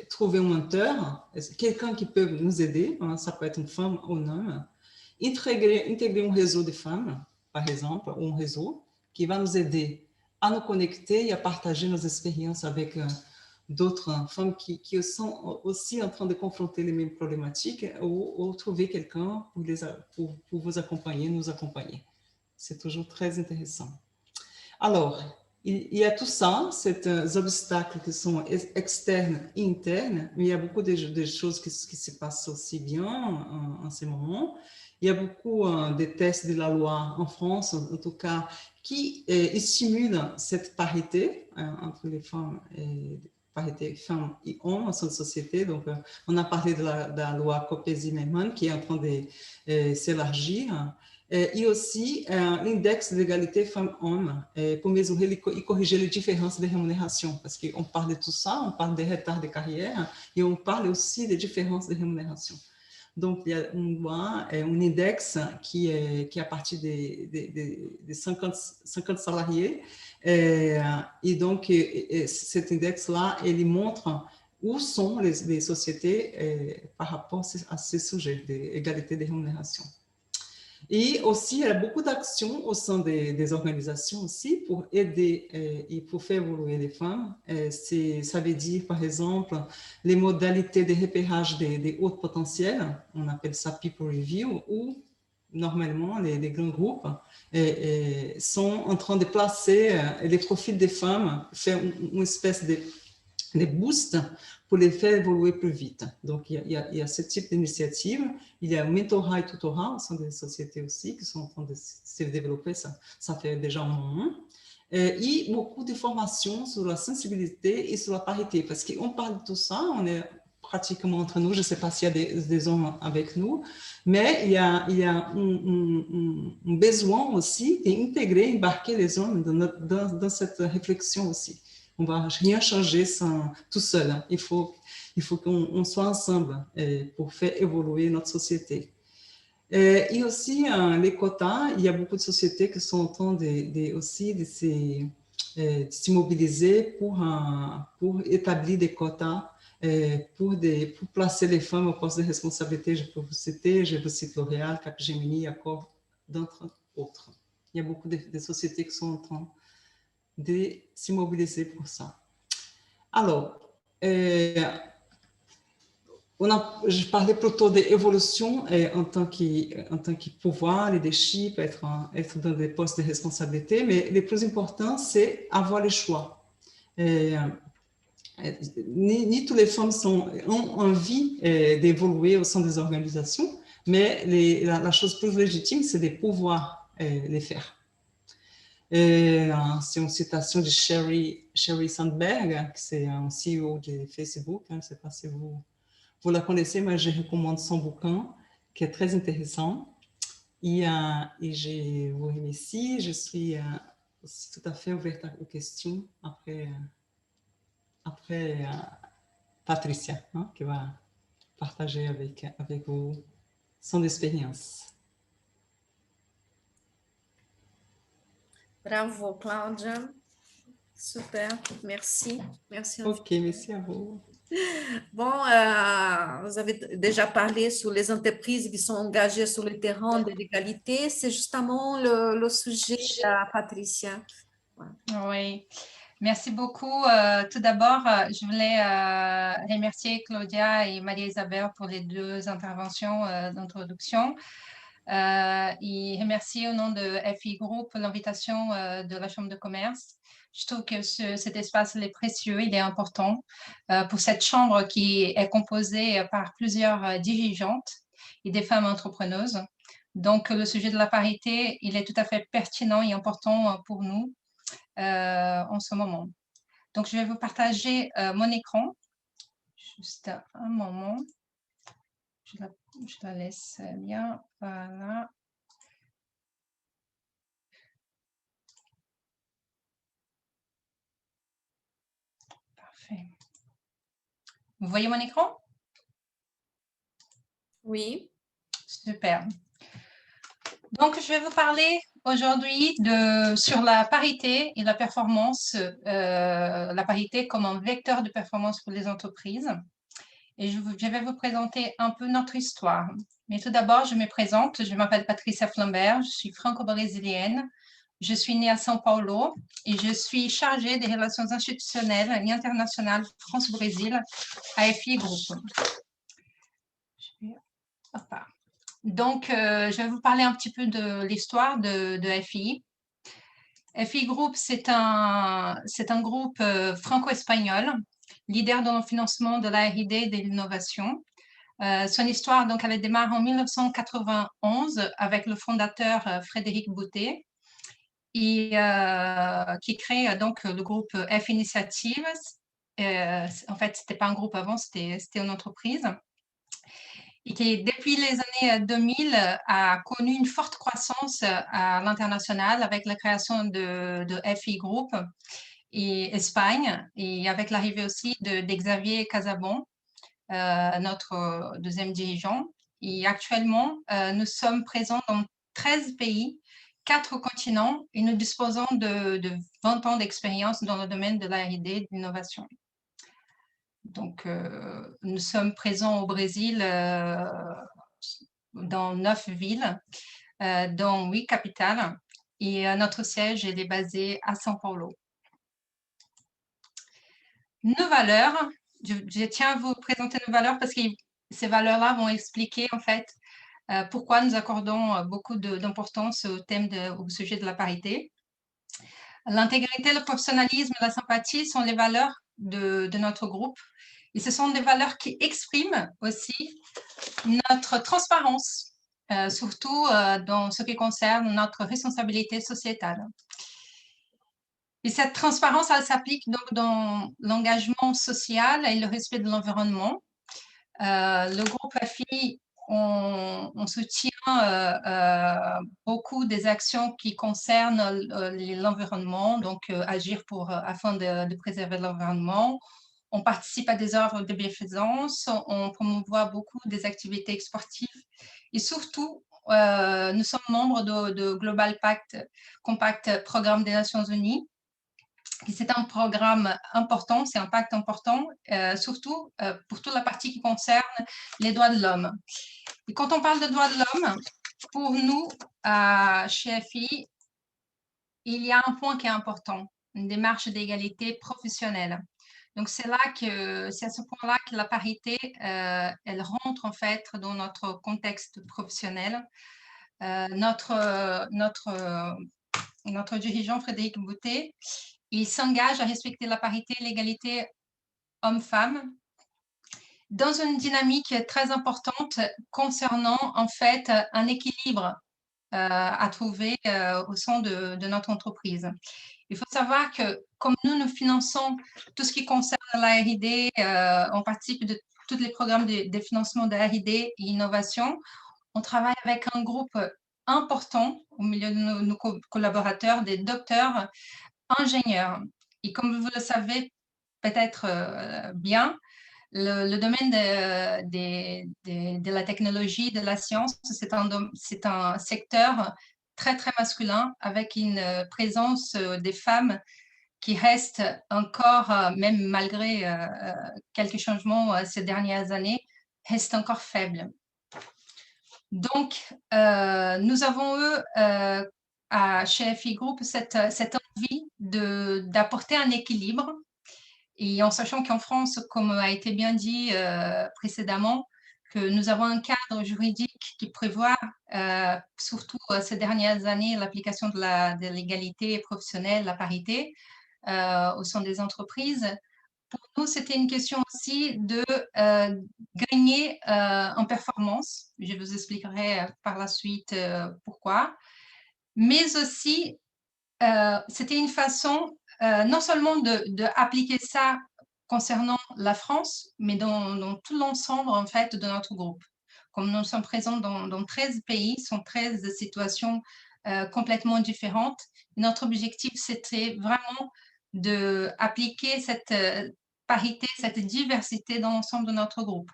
Speaker 4: trouver un menteur, quelqu'un qui peut nous aider, hein, ça peut être une femme ou un homme, intégrer un réseau de femmes, par exemple, ou un réseau qui va nous aider à nous connecter et à partager nos expériences avec d'autres femmes qui sont aussi en train de confronter les mêmes problématiques ou trouver quelqu'un pour vous accompagner, nous accompagner. C'est toujours très intéressant. Alors, il y a tout ça, ces obstacles qui sont externes et internes, mais il y a beaucoup de choses qui se passent aussi bien en ce moment. Il y a beaucoup de tests de la loi en France, en tout cas, qui stimulent cette parité entre les femmes et parité femmes et hommes dans cette société. Donc, on a parlé de la loi Copé-Zimmermann qui est en train de s'élargir. Et aussi l'index d'égalité femmes-hommes pour mesurer et corriger les différences de rémunération, parce qu'on parle de tout ça, on parle des retards de carrière et on parle aussi des différences de rémunération. Donc, il y a une loi, un index qui est à partir de 50 salariés. Et donc, cet index-là, il montre où sont les sociétés par rapport à ces sujets d'égalité de rémunération. Et aussi, il y a beaucoup d'actions au sein des organisations aussi pour aider et pour faire évoluer les femmes. Ça veut dire, par exemple, les modalités de repérage des hauts potentiels, on appelle ça People Review, où normalement les grands groupes sont en train de placer les profils des femmes, faire une espèce de boost pour les faire évoluer plus vite. Donc, il y a ce type d'initiative. Il y a mentorat et tutorat au sein des sociétés aussi qui sont en train de se développer. Ça fait déjà un moment. Et beaucoup de formations sur la sensibilité et sur la parité. Parce qu'on parle de tout ça, on est pratiquement entre nous. Je ne sais pas s'il y a des hommes avec nous, mais il y a un besoin aussi d'intégrer, embarquer les hommes dans cette réflexion aussi. On ne va rien changer tout seul. Il faut qu'on soit ensemble pour faire évoluer notre société. Et aussi, les quotas, il y a beaucoup de sociétés qui sont en train de se mobiliser pour établir des quotas, pour placer les femmes au poste de responsabilité. Je peux vous citer, je vous cite L'Oréal, Capgemini, Accor, d'entre autres. Il y a beaucoup de sociétés qui sont en train de se mobiliser pour ça. Alors, je parlais plutôt d'évolution en tant que pouvoir, leadership, être dans des postes de responsabilité, mais le plus important, c'est avoir le choix. Ni toutes les femmes ont envie d'évoluer au sein des organisations, mais la chose plus légitime, c'est de pouvoir les faire. C'est une citation de Sheryl Sandberg, c'est un CEO de Facebook. Je ne sais pas si vous la connaissez, mais je recommande son bouquin, qui est très intéressant. Et je vous remercie. Je suis aussi tout à fait ouverte aux questions après Patricia, hein, qui va partager avec vous son expérience.
Speaker 1: Bravo, Cláudia. Super, merci. Merci.
Speaker 4: Ok, merci à vous.
Speaker 1: Bon, vous avez déjà parlé sur les entreprises qui sont engagées sur le terrain de l'égalité. C'est justement le sujet, Patricia.
Speaker 5: Oui, merci beaucoup. Tout d'abord, je voulais remercier Claudia et Maria-Isabelle pour les 2 interventions d'introduction et remercier au nom de FI Group l'invitation de la Chambre de commerce. Je trouve que cet espace est précieux, il est important pour cette chambre qui est composée par plusieurs dirigeantes et des femmes entrepreneuses. Donc, le sujet de la parité, il est tout à fait pertinent et important pour nous en ce moment. Donc, je vais vous partager mon écran. Juste un moment. Je la laisse bien. Voilà. Parfait. Vous voyez mon écran?
Speaker 1: Oui.
Speaker 5: Super. Donc, je vais vous parler aujourd'hui sur la parité et la performance, la parité comme un vecteur de performance pour les entreprises. Et je vais vous présenter un peu notre histoire. Mais tout d'abord, je me présente. Je m'appelle Patricia Flambert, je suis franco-brésilienne. Je suis née à São Paulo et je suis chargée des relations institutionnelles et internationales France-Brésil à FI Group. Donc, je vais vous parler un petit peu de l'histoire de FI. FI Group, c'est un groupe franco-espagnol, leader dans le financement de la R&D et de l'innovation. Son histoire, donc, elle démarre en 1991 avec le fondateur Frédéric Boutet et qui crée donc le groupe F Initiatives. En fait, ce n'était pas un groupe avant, c'était une entreprise. Et qui, depuis les années 2000, a connu une forte croissance à l'international avec la création de FI Group et Espagne, et avec l'arrivée aussi de Xavier Casabon, notre deuxième dirigeant. Et actuellement, nous sommes présents dans 13 pays, 4 continents, et nous disposons de 20 ans d'expérience dans le domaine de la R&D et de l'innovation. Donc, nous sommes présents au Brésil dans 9 villes, dans 8 capitales, et notre siège est basé à São Paulo. Nos valeurs, je tiens à vous présenter nos valeurs parce que ces valeurs-là vont expliquer en fait pourquoi nous accordons beaucoup d'importance au sujet de la parité. L'intégrité, le professionnalisme et la sympathie sont les valeurs de notre groupe. Et ce sont des valeurs qui expriment aussi notre transparence, surtout dans ce qui concerne notre responsabilité sociétale. Et cette transparence, elle s'applique donc dans l'engagement social et le respect de l'environnement. Le groupe FI, on soutient beaucoup des actions qui concernent l'environnement, donc agir afin de préserver l'environnement. On participe à des œuvres de bienfaisance, on promouvoit beaucoup des activités sportives et surtout, nous sommes membres de Global Compact, programme des Nations Unies. C'est un programme important, c'est un pacte important, surtout pour toute la partie qui concerne les droits de l'homme. Et quand on parle de droits de l'homme, pour nous, chez FI, il y a un point qui est important, une démarche d'égalité professionnelle. Donc, c'est à ce point-là que la parité, elle rentre en fait dans notre contexte professionnel. Notre dirigeant Frédéric Boutet, il s'engage à respecter la parité et l'égalité homme-femme dans une dynamique très importante concernant en fait un équilibre à trouver au sein de notre entreprise. Il faut savoir que comme nous finançons tout ce qui concerne la R&D, on participe de tous les programmes de financement de R&D et innovation. On travaille avec un groupe important au milieu de nos collaborateurs, des docteurs, ingénieurs. Et comme vous le savez peut-être bien, Le domaine de la technologie, de la science, c'est un secteur très, très masculin avec une présence des femmes qui reste encore, même malgré quelques changements ces dernières années, reste encore faible. Donc, nous avons eu chez FI Group cette envie d'apporter un équilibre. Et en sachant qu'en France, comme a été bien dit précédemment, que nous avons un cadre juridique qui prévoit, surtout ces dernières années, l'application de l'égalité professionnelle, la parité au sein des entreprises. Pour nous, c'était une question aussi de gagner en performance. Je vous expliquerai par la suite pourquoi. Mais aussi, c'était une façon non seulement d'appliquer ça concernant la France, mais dans tout l'ensemble en fait de notre groupe. Comme nous sommes présents dans 13 pays, sont 13 situations complètement différentes. Notre objectif, c'était vraiment d'appliquer cette parité, cette diversité dans l'ensemble de notre groupe.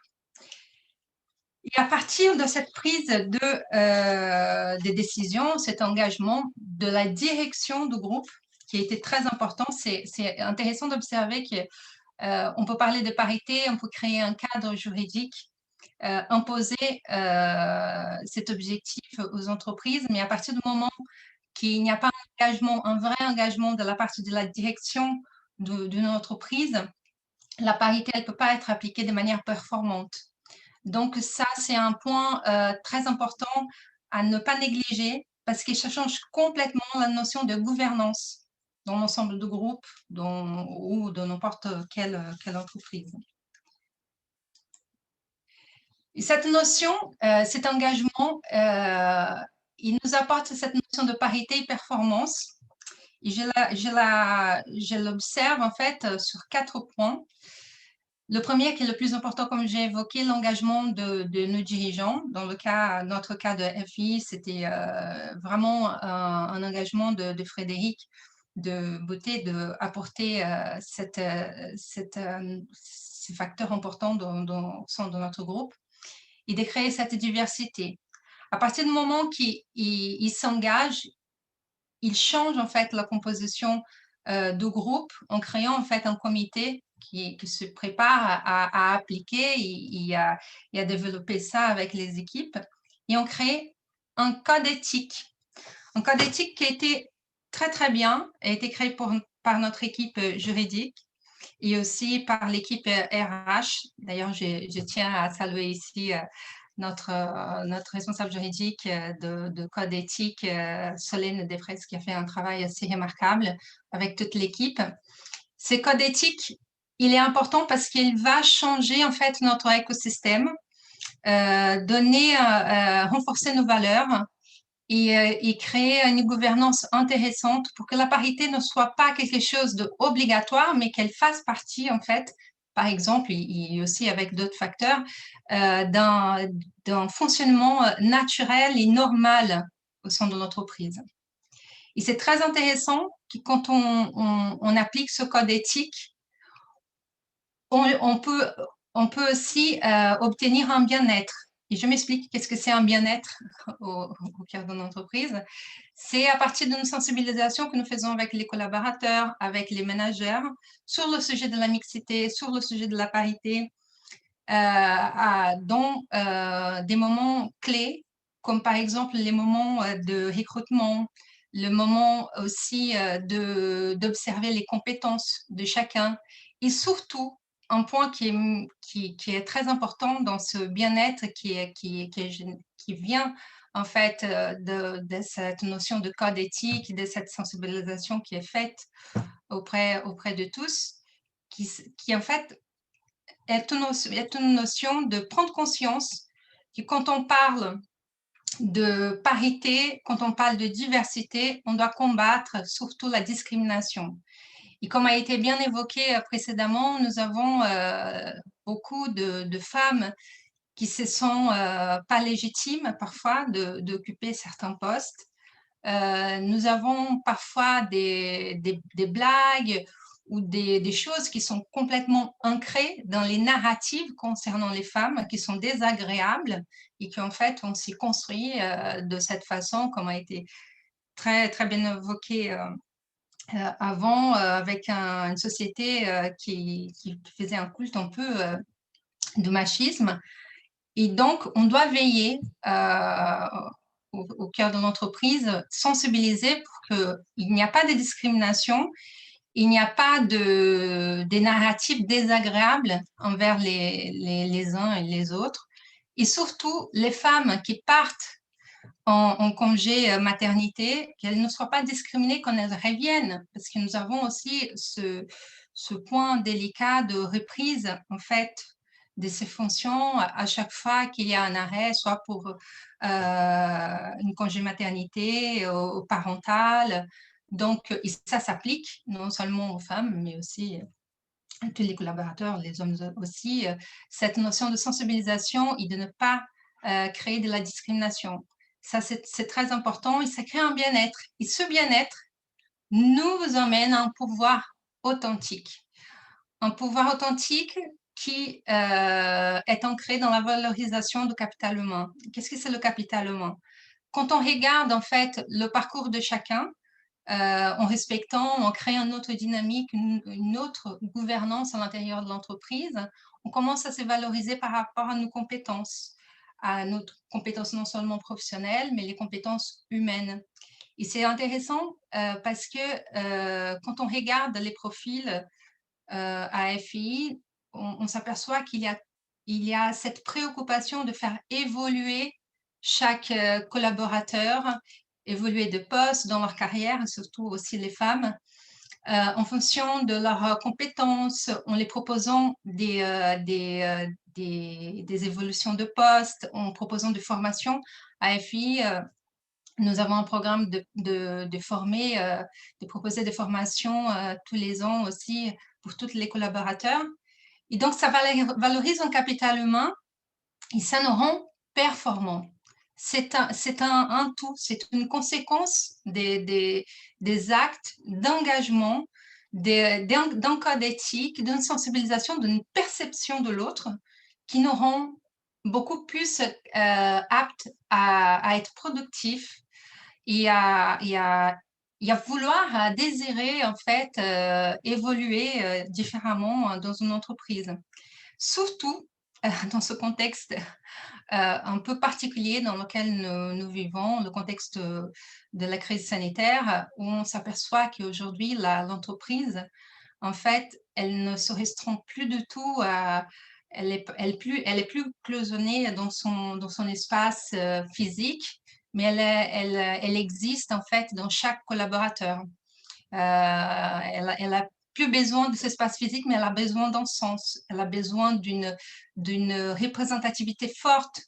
Speaker 5: Et à partir de cette prise des décisions, cet engagement de la direction du groupe, qui a été très important, c'est intéressant d'observer qu'on peut parler de parité, on peut créer un cadre juridique, imposer cet objectif aux entreprises, mais à partir du moment qu'il n'y a pas un vrai engagement de la partie de la direction d'une entreprise, la parité, elle ne peut pas être appliquée de manière performante. Donc ça, c'est un point très important à ne pas négliger parce que ça change complètement la notion de gouvernance dans l'ensemble du groupe ou de n'importe quelle entreprise. Et cette notion, cet engagement, il nous apporte cette notion de parité et performance. Et je l'observe en fait sur 4 points. Le premier, qui est le plus important, comme j'ai évoqué, l'engagement de nos dirigeants. Dans notre cas de FI, c'était vraiment un engagement de Frédéric de Beauté d'apporter ces facteurs importants au sein de notre groupe et de créer cette diversité. À partir du moment qu'il s'engage, il change en fait la composition du groupe en créant en fait un comité qui se prépare à appliquer et à développer ça avec les équipes. Et on crée un code éthique. Un code éthique qui a été très, très bien, a été créé par notre équipe juridique et aussi par l'équipe RH. D'ailleurs, je tiens à saluer ici notre responsable juridique de code éthique, Solène Desfrais, qui a fait un travail assez remarquable avec toute l'équipe. Ce code éthique, il est important parce qu'il va changer en fait notre écosystème, renforcer nos valeurs et créer une gouvernance intéressante pour que la parité ne soit pas quelque chose d'obligatoire, mais qu'elle fasse partie en fait, par exemple, et aussi avec d'autres facteurs, d'un fonctionnement naturel et normal au sein de l'entreprise. Et c'est très intéressant que quand on applique ce code éthique, on peut aussi obtenir un bien-être. Et je m'explique qu'est-ce que c'est un bien-être au cœur de l'entreprise. C'est à partir d'une sensibilisation que nous faisons avec les collaborateurs, avec les managers, sur le sujet de la mixité, sur le sujet de la parité, dans des moments clés, comme par exemple les moments de recrutement, le moment aussi d'observer les compétences de chacun et surtout, un point qui est très important dans ce bien-être qui vient en fait de cette notion de code éthique, de cette sensibilisation qui est faite auprès de tous, qui en fait est une notion de prendre conscience que quand on parle de parité, quand on parle de diversité, on doit combattre surtout la discrimination. Et comme a été bien évoqué précédemment, nous avons beaucoup de femmes qui se sentent pas légitimes parfois d'occuper certains postes. Nous avons parfois des blagues ou des choses qui sont complètement ancrées dans les narratives concernant les femmes, qui sont désagréables et qu'en fait, on s'y construit de cette façon, comme a été très, très bien évoqué avant, avec une société qui faisait un culte un peu de machisme. Et donc, on doit veiller au cœur de l'entreprise, sensibiliser pour qu'il n'y a pas de discrimination, il n'y a pas des narratifs désagréables envers les uns et les autres. Et surtout, les femmes qui partent en congé maternité, qu'elles ne soient pas discriminées quand elles reviennent, parce que nous avons aussi ce point délicat de reprise, en fait, de ces fonctions à chaque fois qu'il y a un arrêt, soit pour une congé maternité ou parental. Donc, et ça s'applique non seulement aux femmes, mais aussi à tous les collaborateurs, les hommes aussi, cette notion de sensibilisation et de ne pas créer de la discrimination. Ça, c'est très important et ça crée un bien-être. Et ce bien-être nous emmène à un pouvoir authentique. Un pouvoir authentique qui est ancré dans la valorisation du capital humain. Qu'est-ce que c'est le capital humain? Quand on regarde en fait le parcours de chacun, en respectant, en créant une autre dynamique, une autre gouvernance à l'intérieur de l'entreprise, on commence à se valoriser par rapport à nos compétences non seulement professionnelles, mais les compétences humaines. Et c'est intéressant parce que quand on regarde les profils à FI, on s'aperçoit qu'il y a cette préoccupation de faire évoluer chaque collaborateur, évoluer de poste dans leur carrière, surtout aussi les femmes, en fonction de leurs compétences, en les proposant des évolutions de poste, en proposant des formations. À FI, nous avons un programme de former, de proposer des formations tous les ans aussi pour tous les collaborateurs. Et donc, ça valorise un capital humain et ça nous rend performants. C'est un tout, c'est une conséquence des actes d'engagement, d'un code éthique, d'une sensibilisation, d'une perception de l'autre qui nous rend beaucoup plus aptes à être productifs et à vouloir, à désirer en fait évoluer différemment dans une entreprise. Surtout dans ce contexte un peu particulier dans lequel nous vivons, le contexte de la crise sanitaire, où on s'aperçoit qu'aujourd'hui, l'entreprise, en fait, elle ne se restreint plus du tout à... Elle est plus cloisonnée dans son espace physique, mais elle existe en fait dans chaque collaborateur. Elle a plus besoin de cet espace physique, mais elle a besoin d'un sens. Elle a besoin d'une représentativité forte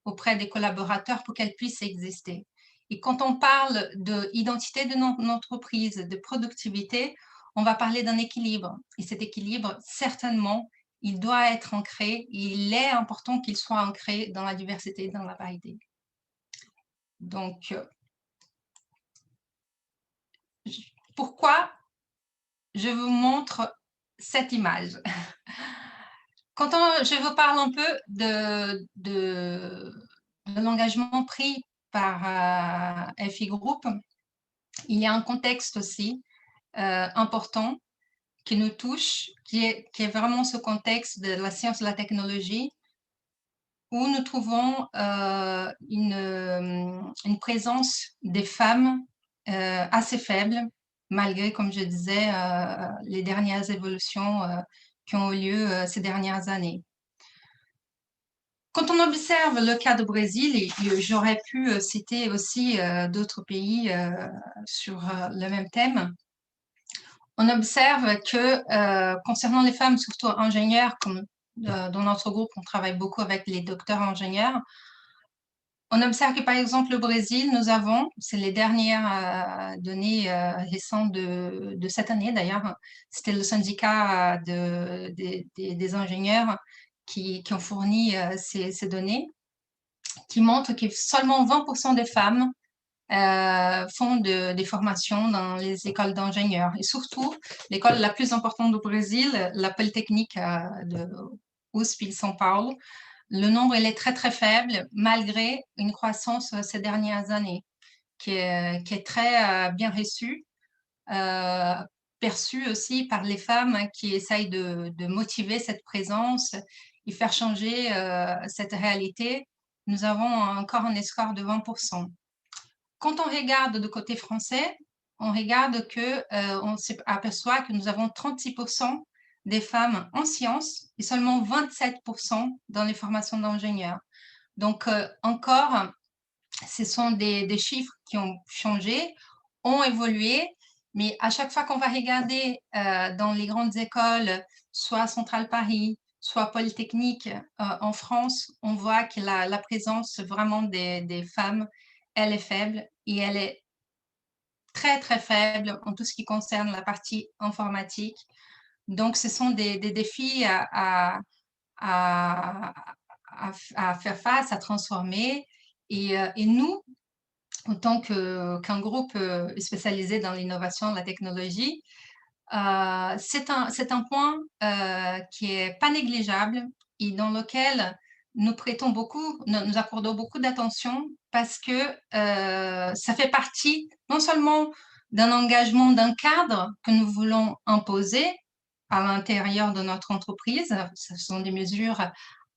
Speaker 5: auprès des collaborateurs pour qu'elle puisse exister. Et quand on parle d'identité de notre entreprise, de productivité, on va parler d'un équilibre. Et cet équilibre, certainement, il doit être ancré. Il est important qu'il soit ancré dans la diversité et dans la parité. Donc, pourquoi je vous montre cette image? Quand je vous parle un peu de l'engagement pris par FI Group, il y a un contexte aussi important qui nous touche, qui est vraiment ce contexte de la science et la technologie, où nous trouvons une présence des femmes assez faible, malgré, comme je disais, les dernières évolutions qui ont eu lieu ces dernières années. Quand on observe le cas du Brésil, et j'aurais pu citer aussi d'autres pays sur le même thème, on observe que concernant les femmes, surtout ingénieurs, comme dans notre groupe, on travaille beaucoup avec les docteurs ingénieurs, on observe que, par exemple, le Brésil, nous avons, c'est les dernières données récentes de cette année d'ailleurs, c'était le syndicat des ingénieurs qui ont fourni ces données, qui montrent que seulement 20% des femmes font des formations dans les écoles d'ingénieurs. Et surtout, l'école la plus importante du Brésil, la Polytechnique de USP São Paulo, le nombre il est très, très faible, malgré une croissance ces dernières années, qui est très bien reçue, perçue aussi par les femmes qui essayent de motiver cette présence et faire changer cette réalité. Nous avons encore un score de 20%. Quand on regarde du côté français, on regarde que on s'aperçoit que nous avons 36% des femmes en sciences et seulement 27% dans les formations d'ingénieurs. Donc, encore, ce sont des chiffres qui ont changé, ont évolué, mais à chaque fois qu'on va regarder dans les grandes écoles, soit Centrale Paris, soit Polytechnique en France, on voit que la présence vraiment des femmes, elle est faible et elle est très, très faible en tout ce qui concerne la partie informatique. Donc, ce sont des défis à faire face, à transformer. Et nous, en tant qu'un groupe spécialisé dans l'innovation, la technologie, c'est un point qui est pas négligeable et dans lequel nous accordons beaucoup d'attention parce que ça fait partie non seulement d'un engagement, d'un cadre que nous voulons imposer à l'intérieur de notre entreprise. Ce sont des mesures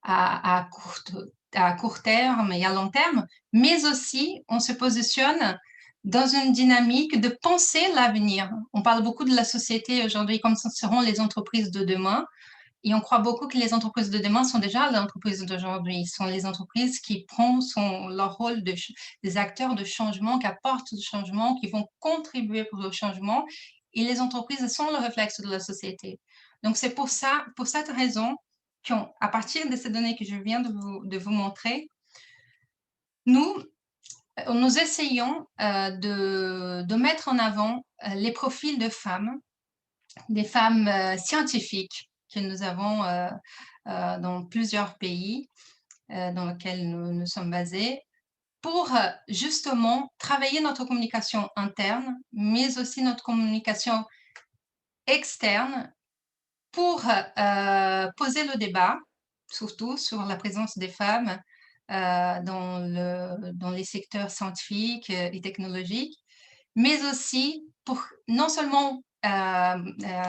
Speaker 5: à court terme et à long terme, mais aussi on se positionne dans une dynamique de penser l'avenir. On parle beaucoup de la société aujourd'hui comme ce seront les entreprises de demain, et on croit beaucoup que les entreprises de demain sont déjà les entreprises d'aujourd'hui. Ce sont les entreprises qui prennent leur rôle des acteurs de changement, qui apportent du changement, qui vont contribuer pour le changement, et les entreprises sont le réflexe de la société. Donc c'est pour cette raison qu'à partir de ces données que je viens de vous montrer, nous essayons de mettre en avant les profils de femmes, des femmes scientifiques que nous avons dans plusieurs pays dans lesquels nous sommes basés, pour justement travailler notre communication interne, mais aussi notre communication externe, pour poser le débat, surtout sur la présence des femmes dans les secteurs scientifiques et technologiques, mais aussi pour non seulement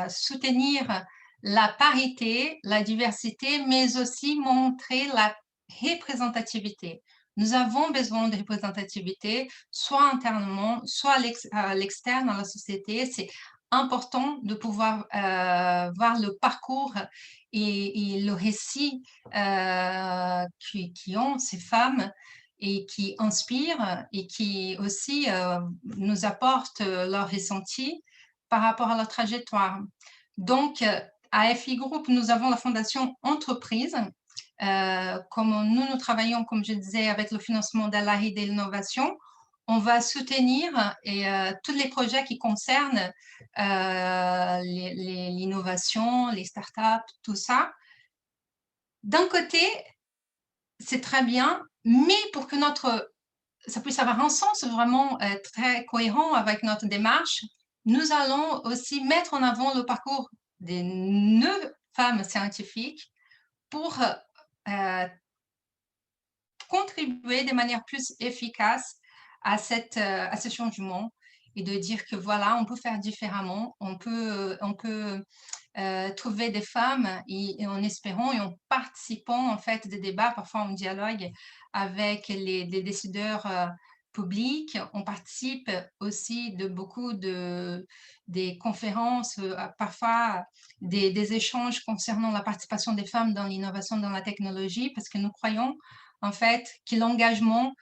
Speaker 5: soutenir la parité, la diversité, mais aussi montrer la représentativité. Nous avons besoin de représentativité, soit internement, soit à l'externe, dans la société. C'est important de pouvoir voir le parcours et le récit qui ont ces femmes et qui inspirent et qui aussi nous apportent leur ressenti par rapport à leur trajectoire. Donc, à FI Group, nous avons la fondation Entreprise. Comme nous travaillons, comme je disais, avec le financement d'Alari et de l'innovation, on va soutenir tous les projets qui concernent l'innovation, les startups, tout ça. D'un côté, c'est très bien, mais pour que ça puisse avoir un sens vraiment très cohérent avec notre démarche, nous allons aussi mettre en avant le parcours des 9 femmes scientifiques pour contribuer de manière plus efficace à ce changement et de dire que voilà, on peut faire différemment, on peut trouver des femmes et en espérant et en participant en fait des débats, parfois en dialogue avec les décideurs publics. On participe aussi de beaucoup des conférences, parfois des échanges concernant la participation des femmes dans l'innovation, dans la technologie, parce que nous croyons en fait que l'engagement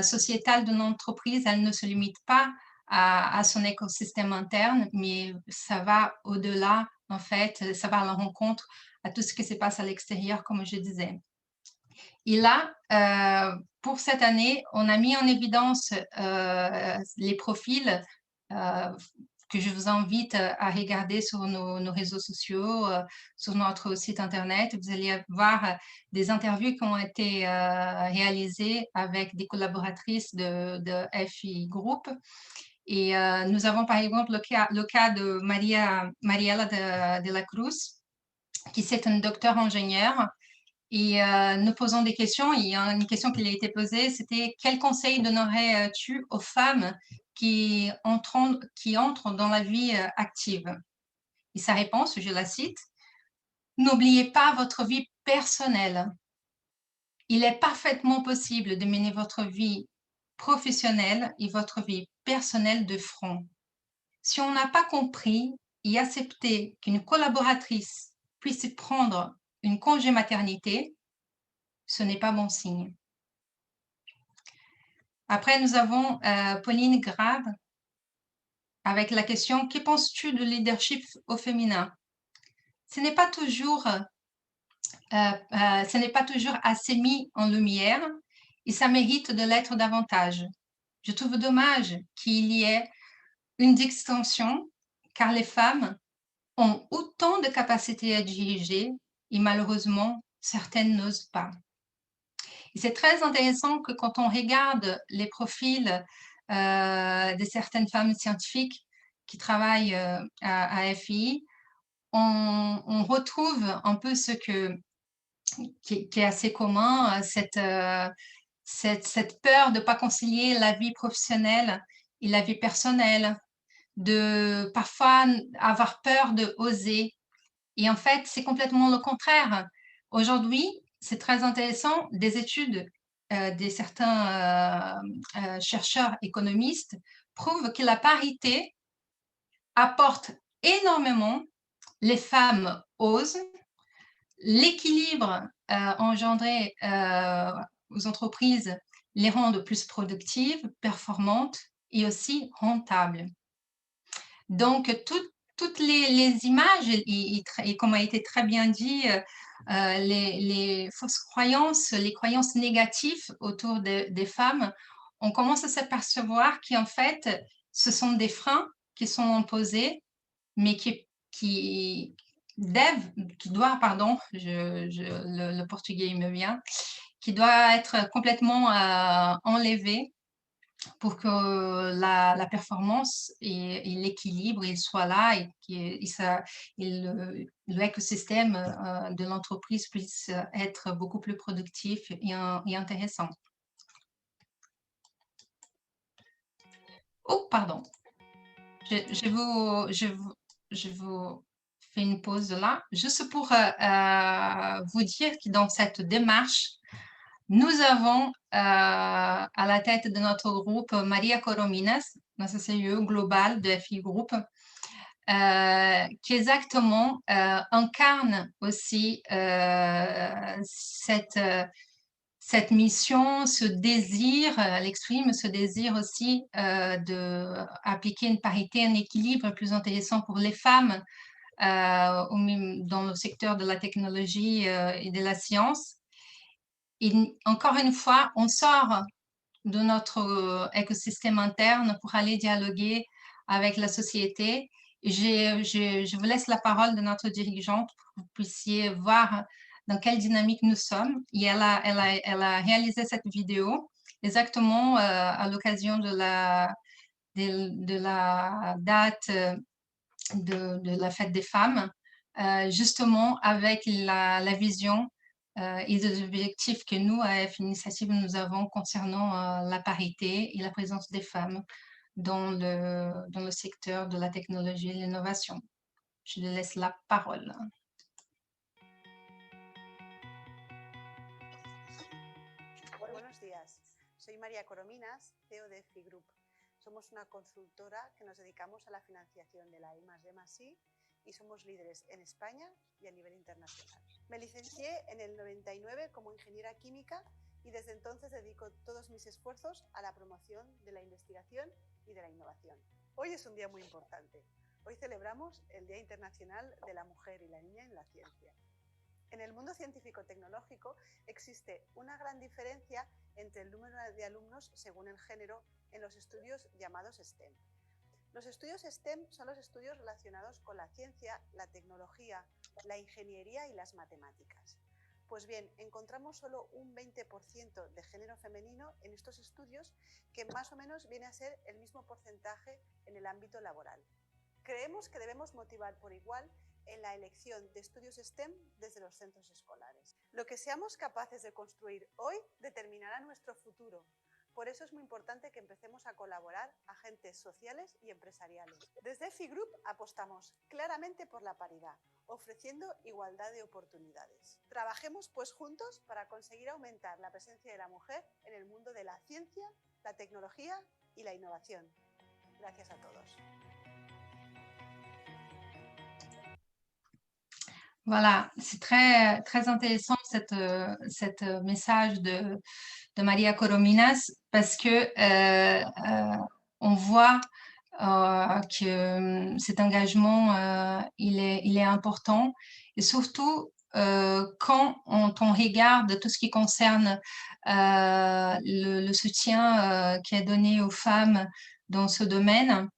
Speaker 5: sociétal d'une entreprise, elle ne se limite pas à son écosystème interne, mais ça va au-delà, en fait, ça va à la rencontre à tout ce qui se passe à l'extérieur, comme je disais. Et là, pour cette année, on a mis en évidence les profils que je vous invite à regarder sur nos réseaux sociaux, sur notre site internet. Vous allez voir des interviews qui ont été réalisées avec des collaboratrices de FI Group. Et nous avons par exemple le cas de Mariela de la Cruz, qui c'est un docteur ingénieur. Et nous posons des questions. Il y a une question qui a été posée, c'était quel conseil donnerais-tu aux femmes qui entrent dans la vie active? Et sa réponse, je la cite, n'oubliez pas votre vie personnelle. Il est parfaitement possible de mener votre vie professionnelle et votre vie personnelle de front. Si on n'a pas compris et accepté qu'une collaboratrice puisse prendre une congé maternité, ce n'est pas bon signe. Après, nous avons Pauline Grave avec la question « Que penses-tu de leadership au féminin ?» Ce n'est pas toujours assez mis en lumière et ça mérite de l'être davantage. Je trouve dommage qu'il y ait une distinction car les femmes ont autant de capacités à diriger et malheureusement, certaines n'osent pas. Et c'est très intéressant que quand on regarde les profils de certaines femmes scientifiques qui travaillent à FI, on retrouve un peu ce qui est assez commun, cette peur de ne pas concilier la vie professionnelle et la vie personnelle, de parfois avoir peur de oser. Et en fait, c'est complètement le contraire. Aujourd'hui, c'est très intéressant, des études de certains chercheurs économistes prouvent que la parité apporte énormément. Les femmes osent, l'équilibre engendré aux entreprises les rend plus productives, performantes et aussi rentables. Donc, toutes les images, et comme a été très bien dit, les fausses croyances, les croyances négatives autour des femmes, on commence à s'apercevoir qu'en fait, ce sont des freins qui sont imposés, mais qui doit, pardon, le portugais il me vient, qui doit être complètement enlevé pour que la performance et l'équilibre il soit là et l'écosystème de l'entreprise puisse être beaucoup plus productif et intéressant. Oh, pardon. Je vous fais une pause là, juste pour vous dire que dans cette démarche, nous avons à la tête de notre groupe Maria Corominas, notre CEO global de FI Group, qui exactement incarne aussi cette mission, ce désir, elle exprime ce désir aussi d'appliquer une parité, un équilibre plus intéressant pour les femmes dans le secteur de la technologie et de la science. Et encore une fois, on sort de notre écosystème interne pour aller dialoguer avec la société. Je vous laisse la parole de notre dirigeante pour que vous puissiez voir dans quelle dynamique nous sommes. Et elle a réalisé cette vidéo exactement à l'occasion de la date de la fête des femmes, justement avec la vision et des objectifs que nous, à F Initiative, nous avons concernant la parité et la présence des femmes dans le secteur de la technologie et l'innovation. Je lui laisse la parole.
Speaker 6: Buenos días, soy María Corominas, CEO de FI Group. Somos una consultora que nos dedicamos a la financiación de la I+D+I y somos líderes en España y a nivel internacional. Me licencié en el 99 como ingeniera química y desde entonces dedico todos mis esfuerzos a la promoción de la investigación y de la innovación. Hoy es un día muy importante. Hoy celebramos el Día Internacional de la Mujer y la Niña en la Ciencia. En el mundo científico-tecnológico existe una gran diferencia entre el número de alumnos según el género en los estudios llamados STEM. Los estudios STEM son los estudios relacionados con la ciencia, la tecnología, la ingeniería y las matemáticas. Pues bien, encontramos solo un 20% de género femenino en estos estudios, que más o menos viene a ser el mismo porcentaje en el ámbito laboral. Creemos que debemos motivar por igual en la elección de estudios STEM desde los centros escolares. Lo que seamos capaces de construir hoy determinará nuestro futuro. Por eso es muy importante que empecemos a colaborar agentes sociales y empresariales. Desde EFI Group apostamos claramente por la paridad, ofreciendo igualdad de oportunidades. Trabajemos pues juntos para conseguir aumentar la presencia de la mujer en el mundo de la ciencia, la tecnología y la innovación. Gracias a todos.
Speaker 5: Voilà, c'est très, très intéressant cette message de Maria Corominas parce que on voit que cet engagement, il est important et surtout quand on regarde tout ce qui concerne le soutien qui est donné aux femmes dans ce domaine,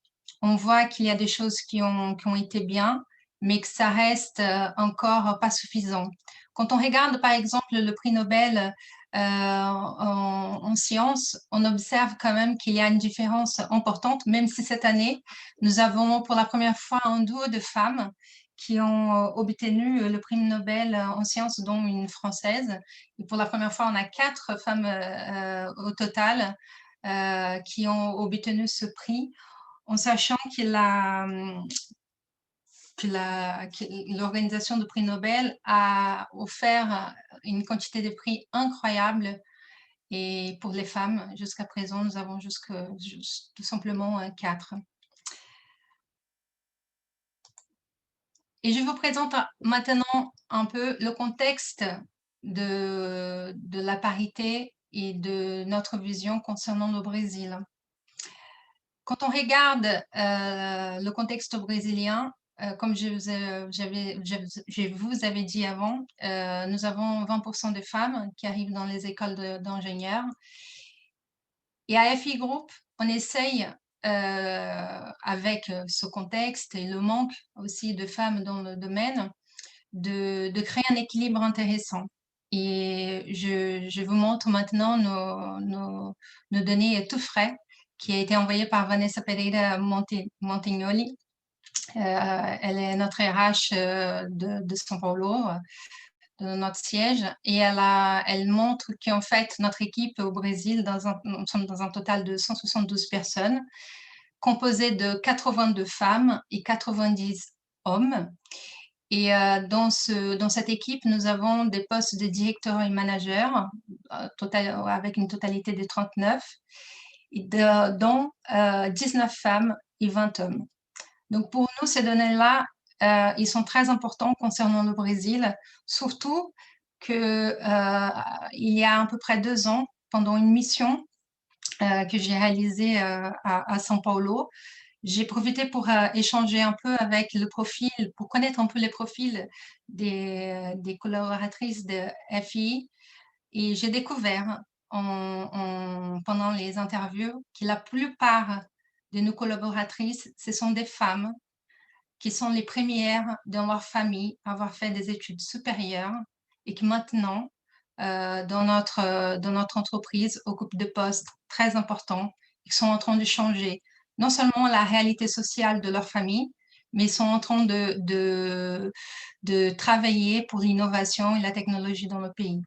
Speaker 5: on voit qu'il y a des choses qui ont été bien, mais que ça reste encore pas suffisant. Quand on regarde par exemple le prix Nobel en sciences, on observe quand même qu'il y a une différence importante, même si cette année, nous avons pour la première fois un duo de femmes qui ont obtenu le prix Nobel en sciences, dont une Française. Et pour la première fois, on a 4 femmes au total qui ont obtenu ce prix, en sachant que l'organisation de prix Nobel a offert une quantité de prix incroyable. Et pour les femmes, jusqu'à présent, nous avons tout simplement 4. Et je vous présente maintenant un peu le contexte de la parité et de notre vision concernant le Brésil. Quand on regarde le contexte brésilien, comme je vous avais dit avant, nous avons 20% de femmes qui arrivent dans les écoles d'ingénieurs. Et à EFI Group, on essaye, avec ce contexte et le manque aussi de femmes dans le domaine, de créer un équilibre intéressant. Et je vous montre maintenant nos données tout frais qui a été envoyé par Vanessa Pereira Montignoli. Elle est notre RH de São Paulo, de notre siège, et elle montre qu'en fait, notre équipe au Brésil, nous sommes dans un total de 172 personnes, composées de 82 femmes et 90 hommes. Et dans cette équipe, nous avons des postes de directeur et manager, avec une totalité de 39, dont 19 femmes et 20 hommes. Donc pour nous, ces données-là, ils sont très importants concernant le Brésil, surtout qu'il y a à peu près 2 ans, pendant une mission que j'ai réalisée à São Paulo, j'ai profité pour échanger un peu avec le profil, pour connaître un peu les profils des collaboratrices de FI, et j'ai découvert pendant les interviews que la plupart de nos collaboratrices, ce sont des femmes qui sont les premières dans leur famille à avoir fait des études supérieures et qui maintenant, dans notre entreprise, occupent des postes très importants et qui sont en train de changer non seulement la réalité sociale de leur famille, mais ils sont en train de travailler pour l'innovation et la technologie dans le pays.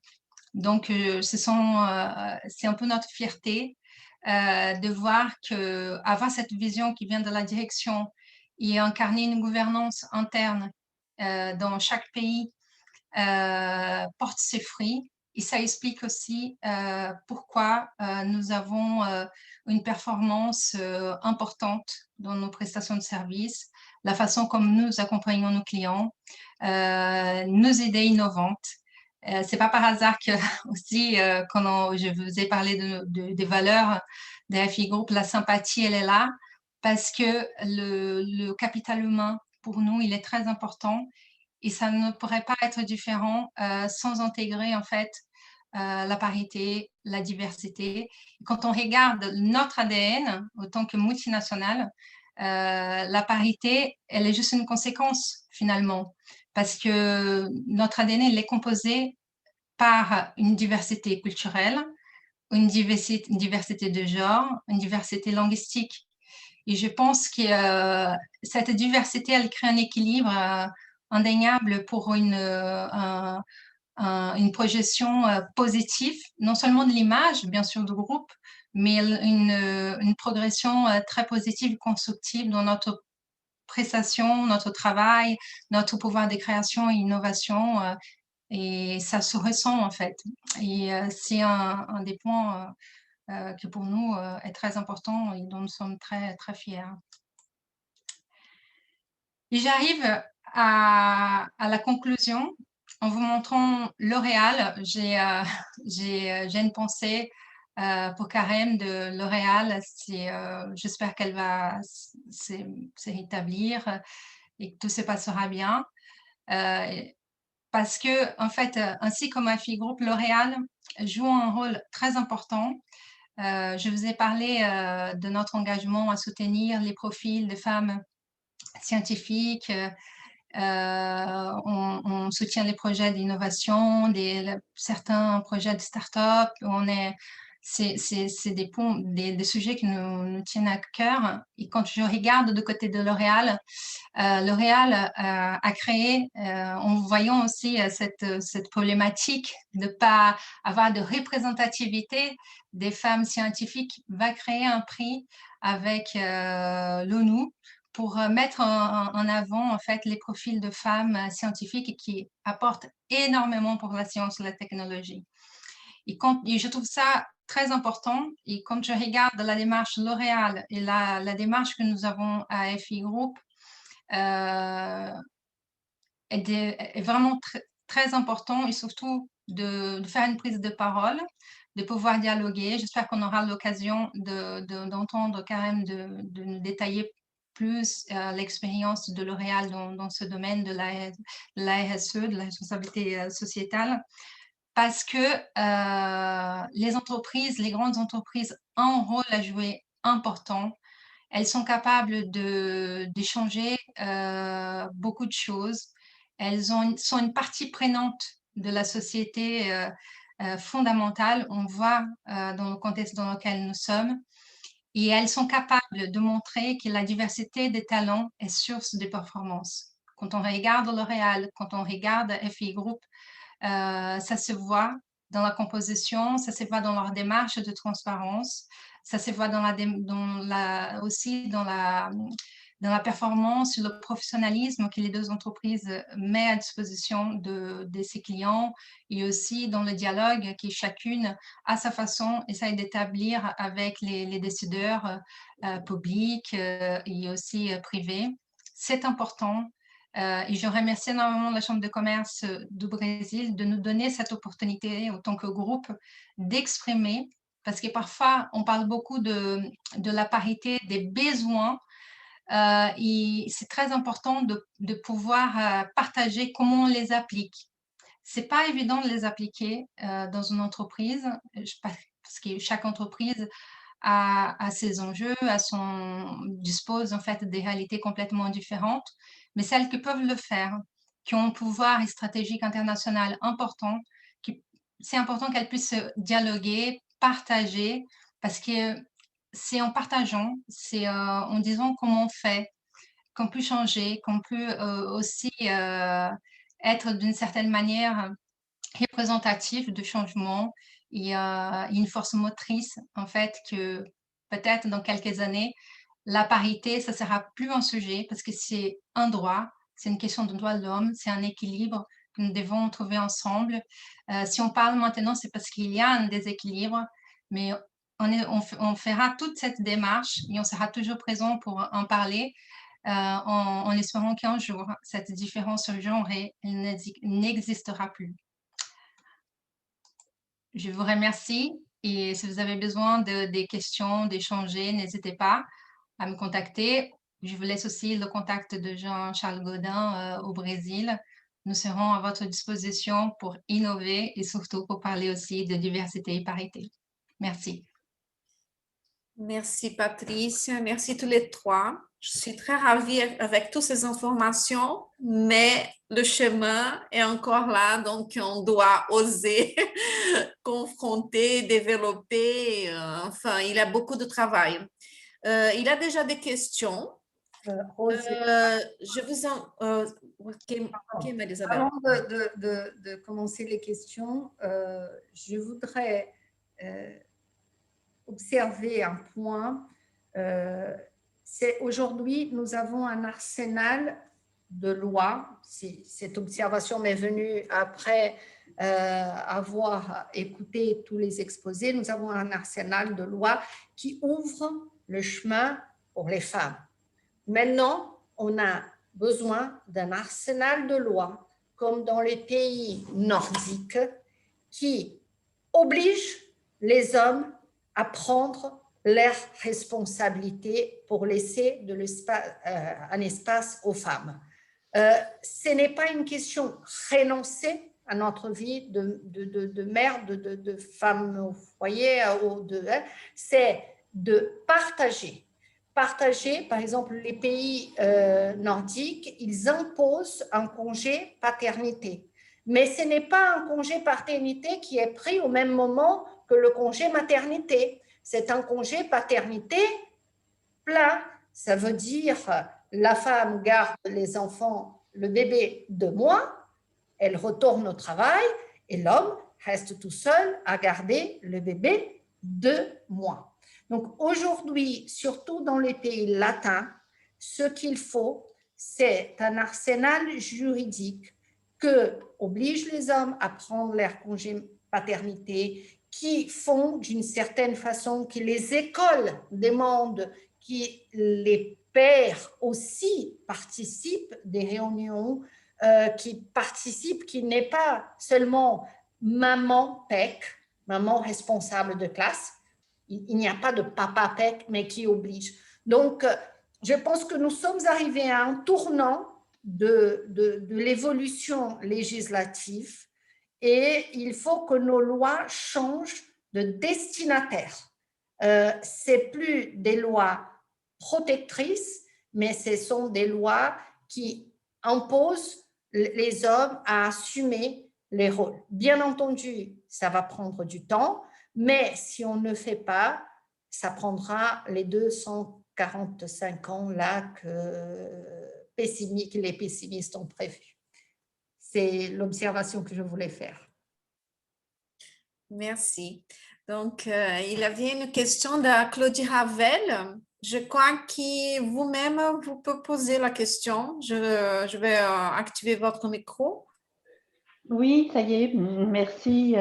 Speaker 5: Donc, c'est un peu notre fierté de voir qu'avoir cette vision qui vient de la direction et incarner une gouvernance interne dans chaque pays porte ses fruits. Et ça explique aussi pourquoi nous avons une performance importante dans nos prestations de services, la façon comme nous accompagnons nos clients, nos idées innovantes. C'est pas par hasard que aussi, quand je vous ai parlé des valeurs de FI Group, la sympathie, elle est là, parce que le capital humain, pour nous, il est très important et ça ne pourrait pas être différent sans intégrer en fait la parité, la diversité. Quand on regarde notre ADN, autant que multinationale, la parité, elle est juste une conséquence finalement, parce que notre ADN il est composé par une diversité culturelle, une diversité de genre, une diversité linguistique. Et je pense que cette diversité, elle crée un équilibre indéniable pour une projection positive, non seulement de l'image, bien sûr, du groupe, mais une progression très positive, constructive dans notre prestation, notre travail, notre pouvoir de création et innovation. Et ça se ressent, en fait. Et c'est un des points qui, pour nous, est très important et dont nous sommes très, très fiers. Et j'arrive à la conclusion en vous montrant L'Oréal. J'ai une pensée pour Karen de L'Oréal. J'espère qu'elle va se rétablir et que tout se passera bien. Parce que, en fait, ainsi comme AFI Group, L'Oréal joue un rôle très important. Je vous ai parlé de notre engagement à soutenir les profils de femmes scientifiques. On soutient les projets d'innovation, certains projets de start-up. C'est des sujets qui nous tiennent à cœur. Et quand je regarde du côté de L'Oréal, L'Oréal a créé, en voyant aussi cette problématique de ne pas avoir de représentativité des femmes scientifiques, va créer un prix avec l'ONU pour mettre en avant en fait les profils de femmes scientifiques qui apportent énormément pour la science et la technologie. Et je trouve ça très important. Et quand je regarde la démarche L'Oréal et la démarche que nous avons à FI Group, est vraiment très important, et surtout de faire une prise de parole, de pouvoir dialoguer. J'espère qu'on aura l'occasion d'entendre Karen de nous détailler plus l'expérience de L'Oréal dans ce domaine de la RSE, de la responsabilité sociétale, parce que les entreprises, les grandes entreprises ont un rôle à jouer important. Elles sont capables d'échanger beaucoup de choses. Elles sont une partie prenante de la société fondamentale, on voit dans le contexte dans lequel nous sommes. Et elles sont capables de montrer que la diversité des talents est source de performance. Quand on regarde L'Oréal, quand on regarde FI Group, ça se voit dans la composition, ça se voit dans leur démarche de transparence, ça se voit aussi dans la performance, le professionnalisme que les deux entreprises mettent à disposition de ses clients, et aussi dans le dialogue qui chacune, à sa façon, essaye d'établir avec les décideurs publics et aussi privés. C'est important. Et je remercie énormément la Chambre de commerce du Brésil de nous donner cette opportunité en tant que groupe d'exprimer, parce que parfois on parle beaucoup de la parité des besoins, et c'est très important de pouvoir partager comment on les applique. C'est pas évident de les appliquer dans une entreprise, parce que chaque entreprise a ses enjeux, dispose en fait des réalités complètement différentes, mais celles qui peuvent le faire, qui ont un pouvoir stratégique international important, c'est important qu'elles puissent dialoguer, partager, parce que c'est en partageant, c'est en disant comment on fait, qu'on peut changer, qu'on peut aussi être d'une certaine manière représentatif de changement. Il y a une force motrice, en fait, que peut-être dans quelques années, la parité, ça ne sera plus un sujet, parce que c'est un droit, c'est une question de droit de l'homme, c'est un équilibre que nous devons trouver ensemble. Si on parle maintenant, c'est parce qu'il y a un déséquilibre, mais on fera toute cette démarche et on sera toujours présent pour en parler, en espérant qu'un jour, cette différence genrée n'existera plus. Je vous remercie, et si vous avez besoin des questions, d'échanger, n'hésitez pas à me contacter. Je vous laisse aussi le contact de Jean-Charles Godin au Brésil. Nous serons à votre disposition pour innover et surtout pour parler aussi de diversité et parité. Merci.
Speaker 1: Merci Patricia, merci tous les trois. Je suis très ravie avec toutes ces informations, mais le chemin est encore là, donc on doit oser confronter, développer. Enfin, il y a beaucoup de travail. Il y a déjà des questions.
Speaker 3: Rose,
Speaker 1: Je vous en... ok, Marie-Isabelle.
Speaker 3: avant de commencer les questions, je voudrais observer un point. C'est aujourd'hui, nous avons un arsenal de lois. Cette observation m'est venue après avoir écouté tous les exposés. Nous avons un arsenal de lois qui ouvre le chemin pour les femmes. Maintenant, on a besoin d'un arsenal de lois, comme dans les pays nordiques, qui oblige les hommes à prendre leurs responsabilités pour laisser un espace aux femmes. Ce n'est pas une question renoncer à notre vie de mère, de femme au foyer, c'est de partager. Partager, par exemple, les pays nordiques, ils imposent un congé paternité. Mais ce n'est pas un congé paternité qui est pris au même moment que le congé maternité. C'est un congé paternité plein. Ça veut dire la femme garde les enfants, le bébé 2 mois, elle retourne au travail et l'homme reste tout seul à garder le bébé 2 mois. Donc aujourd'hui, surtout dans les pays latins, ce qu'il faut, c'est un arsenal juridique qui oblige les hommes à prendre leur congé paternité, qui font d'une certaine façon que les écoles demandent que les pères aussi participent des réunions, qui participent, qui n'est pas seulement maman PEC, maman responsable de classe, il n'y a pas de papa PEC, mais qui oblige. Donc, je pense que nous sommes arrivés à un tournant de l'évolution législative et il faut que nos lois changent de destinataire. C'est plus des lois protectrices, mais ce sont des lois qui imposent les hommes à assumer les rôles. Bien entendu, ça va prendre du temps, mais si on ne fait pas, ça prendra les 245 ans là que les pessimistes ont prévu. C'est l'observation que je voulais faire.
Speaker 1: Merci. Donc, il y avait une question de Claudie Ravel. Je crois que vous-même, vous pouvez poser la question. Je vais activer votre micro.
Speaker 2: Oui, ça y est, merci.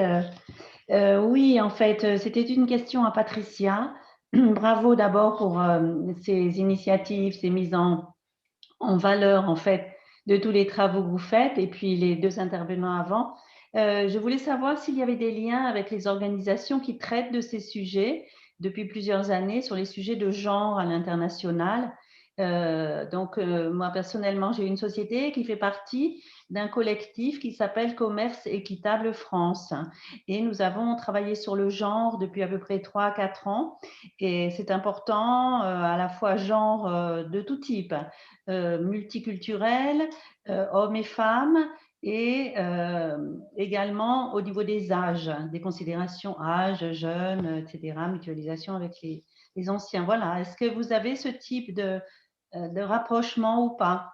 Speaker 2: Oui, en fait, c'était une question à Patricia. Bravo d'abord pour ces initiatives, ces mises en valeur, en fait, de tous les travaux que vous faites et puis les 2 intervenants avant. Je voulais savoir s'il y avait des liens avec les organisations qui traitent de ces sujets depuis plusieurs années sur les sujets de genre à l'international. Donc, moi, personnellement, j'ai une société qui fait partie d'un collectif qui s'appelle Commerce Équitable France. Et nous avons travaillé sur le genre depuis à peu près 3 à 4 ans. Et c'est important, à la fois genre de tout type, multiculturel, hommes et femmes, et également au niveau des âges, des considérations âge, jeunes, etc., mutualisation avec les anciens. Voilà, est-ce que vous avez ce type de rapprochement ou pas?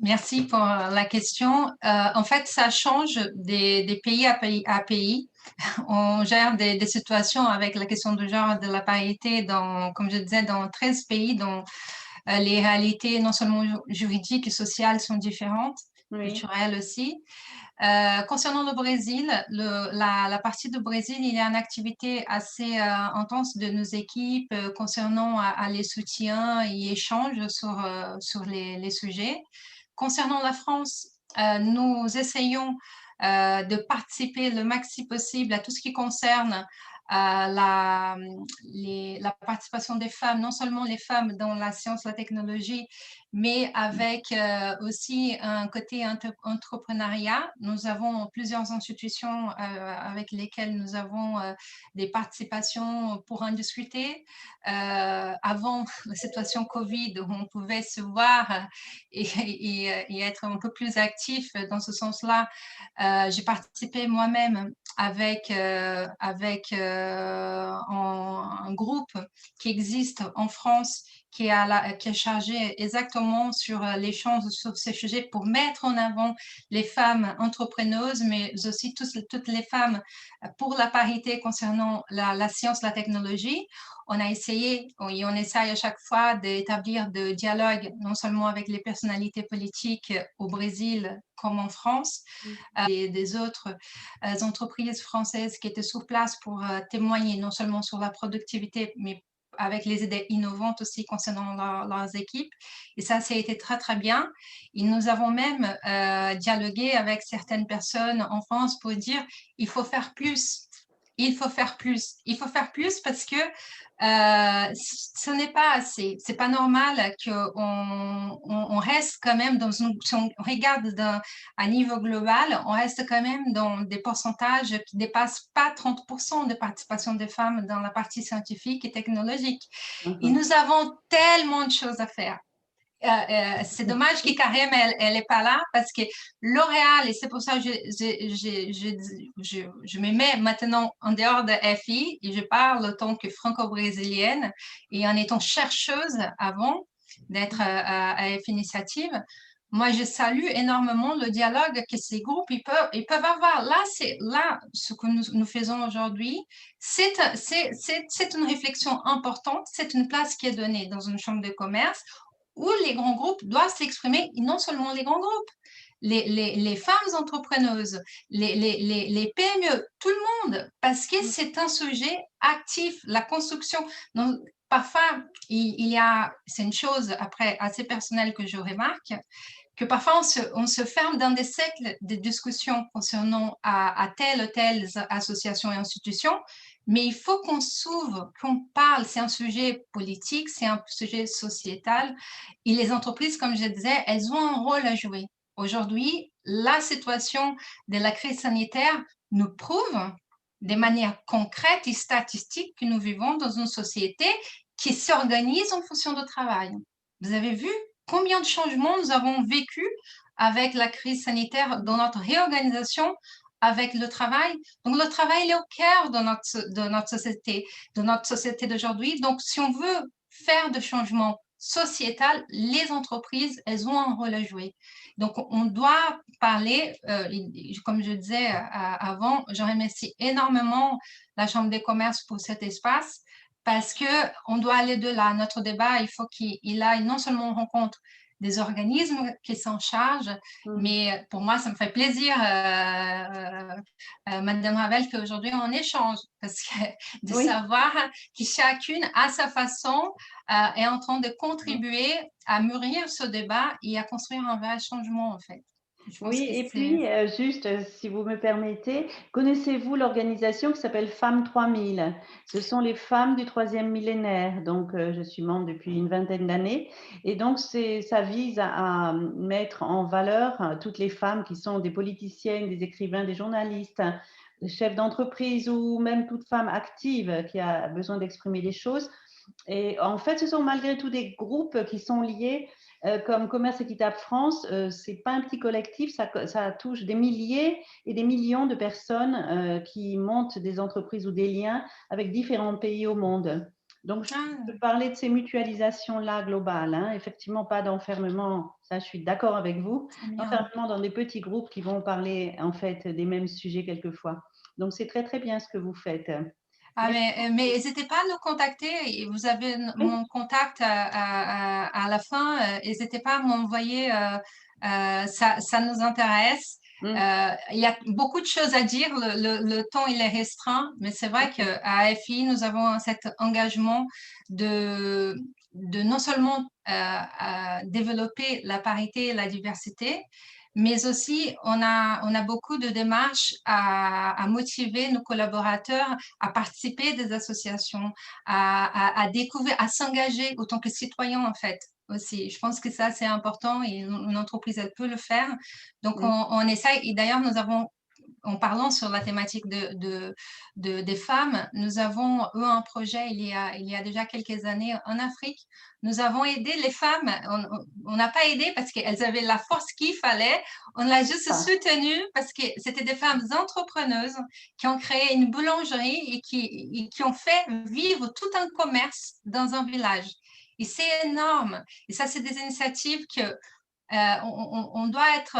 Speaker 5: Merci pour la question. En fait, ça change des pays à pays. On gère des situations avec la question du genre et de la parité dans, comme je disais, dans 13 pays dont les réalités non seulement juridiques et sociales sont différentes,
Speaker 2: Oui.
Speaker 5: culturelles aussi. Concernant le Brésil, la partie du Brésil, il y a une activité assez intense de nos équipes concernant les soutiens et échanges sur les sujets. Concernant la France, nous essayons de participer le maxi possible à tout ce qui concerne la participation des femmes, non seulement les femmes dans la science, la technologie, mais avec aussi un côté entrepreneuriat. Nous avons plusieurs institutions avec lesquelles nous avons des participations pour en discuter. Avant la situation Covid, on pouvait se voir et être un peu plus actif dans ce sens-là. J'ai participé moi-même avec un groupe qui existe en France qui est chargé exactement sur l'échange sur ces sujets pour mettre en avant les femmes entrepreneuses, mais aussi toutes les femmes pour la parité concernant la science, la technologie. On a essayé, et on essaye à chaque fois d'établir des dialogues, non seulement avec les personnalités politiques au Brésil comme en France, et des autres entreprises françaises qui étaient sur place pour témoigner non seulement sur la productivité, mais avec les idées innovantes aussi concernant leurs équipes. Et ça a été très, très bien. Et nous avons même dialogué avec certaines personnes en France pour dire il faut faire plus. Il faut faire plus. Il faut faire plus parce que ce n'est pas assez. C'est pas normal qu'on reste quand même dans une, si on regarde à niveau global, on reste quand même dans des pourcentages qui dépassent pas 30% de participation des femmes dans la partie scientifique et technologique. Et nous avons tellement de choses à faire. C'est dommage que Karim, elle n'est pas là parce que L'Oréal, et c'est pour ça que je me mets maintenant en dehors de FI et je parle en tant que franco-brésilienne et en étant chercheuse avant d'être à FI Initiative. Moi, je salue énormément le dialogue que ces groupes ils peuvent avoir. Là, ce que nous faisons aujourd'hui, c'est une réflexion importante, c'est une place qui est donnée dans une chambre de commerce où les grands groupes doivent s'exprimer, et non seulement les grands groupes, les femmes entrepreneuses, les PME, tout le monde, parce que c'est un sujet actif, la construction. Donc, parfois, c'est une chose après assez personnelle que je remarque, que parfois on se ferme dans des cercles de discussions concernant à telle ou telle association et institution, mais il faut qu'on s'ouvre, qu'on parle. C'est un sujet politique, c'est un sujet sociétal. Et les entreprises, comme je disais, elles ont un rôle à jouer. Aujourd'hui, la situation de la crise sanitaire nous prouve de manière concrète et statistique que nous vivons dans une société qui s'organise en fonction du travail. Vous avez vu combien de changements nous avons vécu avec la crise sanitaire dans notre réorganisation avec le travail. Donc, le travail est au cœur de notre société d'aujourd'hui. Donc, si on veut faire de changements sociétal, les entreprises, elles ont un rôle à jouer. Donc, on doit parler, comme je disais avant, je remercie énormément la Chambre des commerces pour cet espace parce qu'on doit aller de là. Notre débat, il faut qu'il aille non seulement en rencontre des organismes qui s'en chargent, mais pour moi, ça me fait plaisir, Madame Ravel, qu'aujourd'hui on échange, parce que de savoir que chacune, à sa façon, est en train de contribuer à mûrir ce débat et à construire un vrai changement, en fait.
Speaker 2: Oui, et puis, juste, si vous me permettez, connaissez-vous l'organisation qui s'appelle Femmes 3000? Ce sont les femmes du 3e millénaire. Donc, je suis membre depuis une vingtaine d'années. Et donc, ça vise à mettre en valeur toutes les femmes qui sont des politiciennes, des écrivains, des journalistes, des chefs d'entreprise ou même toute femme active qui a besoin d'exprimer des choses. Et en fait, ce sont malgré tout des groupes qui sont liés comme Commerce Équitable France. C'est pas un petit collectif, ça touche des milliers et des millions de personnes qui montent des entreprises ou des liens avec différents pays au monde. Donc, je peux parler de ces mutualisations-là globales, hein. Effectivement, pas d'enfermement, ça je suis d'accord avec vous, d'enfermement dans des petits groupes qui vont parler en fait des mêmes sujets quelquefois. Donc, c'est très très bien ce que vous faites.
Speaker 5: Ah, mais n'hésitez pas à nous contacter. Vous avez mon contact à la fin. N'hésitez pas à m'envoyer. Ça nous intéresse. Il y a beaucoup de choses à dire. Le temps, il est restreint. Mais c'est vrai qu'à AFI, nous avons cet engagement de non seulement développer la parité et la diversité, mais aussi on a beaucoup de démarches à motiver nos collaborateurs à participer des associations, à découvrir, à s'engager autant que citoyens en fait aussi. Je pense que ça c'est important et une entreprise elle peut le faire. Donc on essaye et d'ailleurs nous avons en parlant sur la thématique des femmes, nous avons eu un projet il y a déjà quelques années en Afrique. Nous avons aidé les femmes. On n'a pas aidé parce qu'elles avaient la force qu'il fallait. On l'a juste soutenu parce que c'était des femmes entrepreneuses qui ont créé une boulangerie et qui ont fait vivre tout un commerce dans un village. Et c'est énorme. Et ça, c'est des initiatives que on doit être,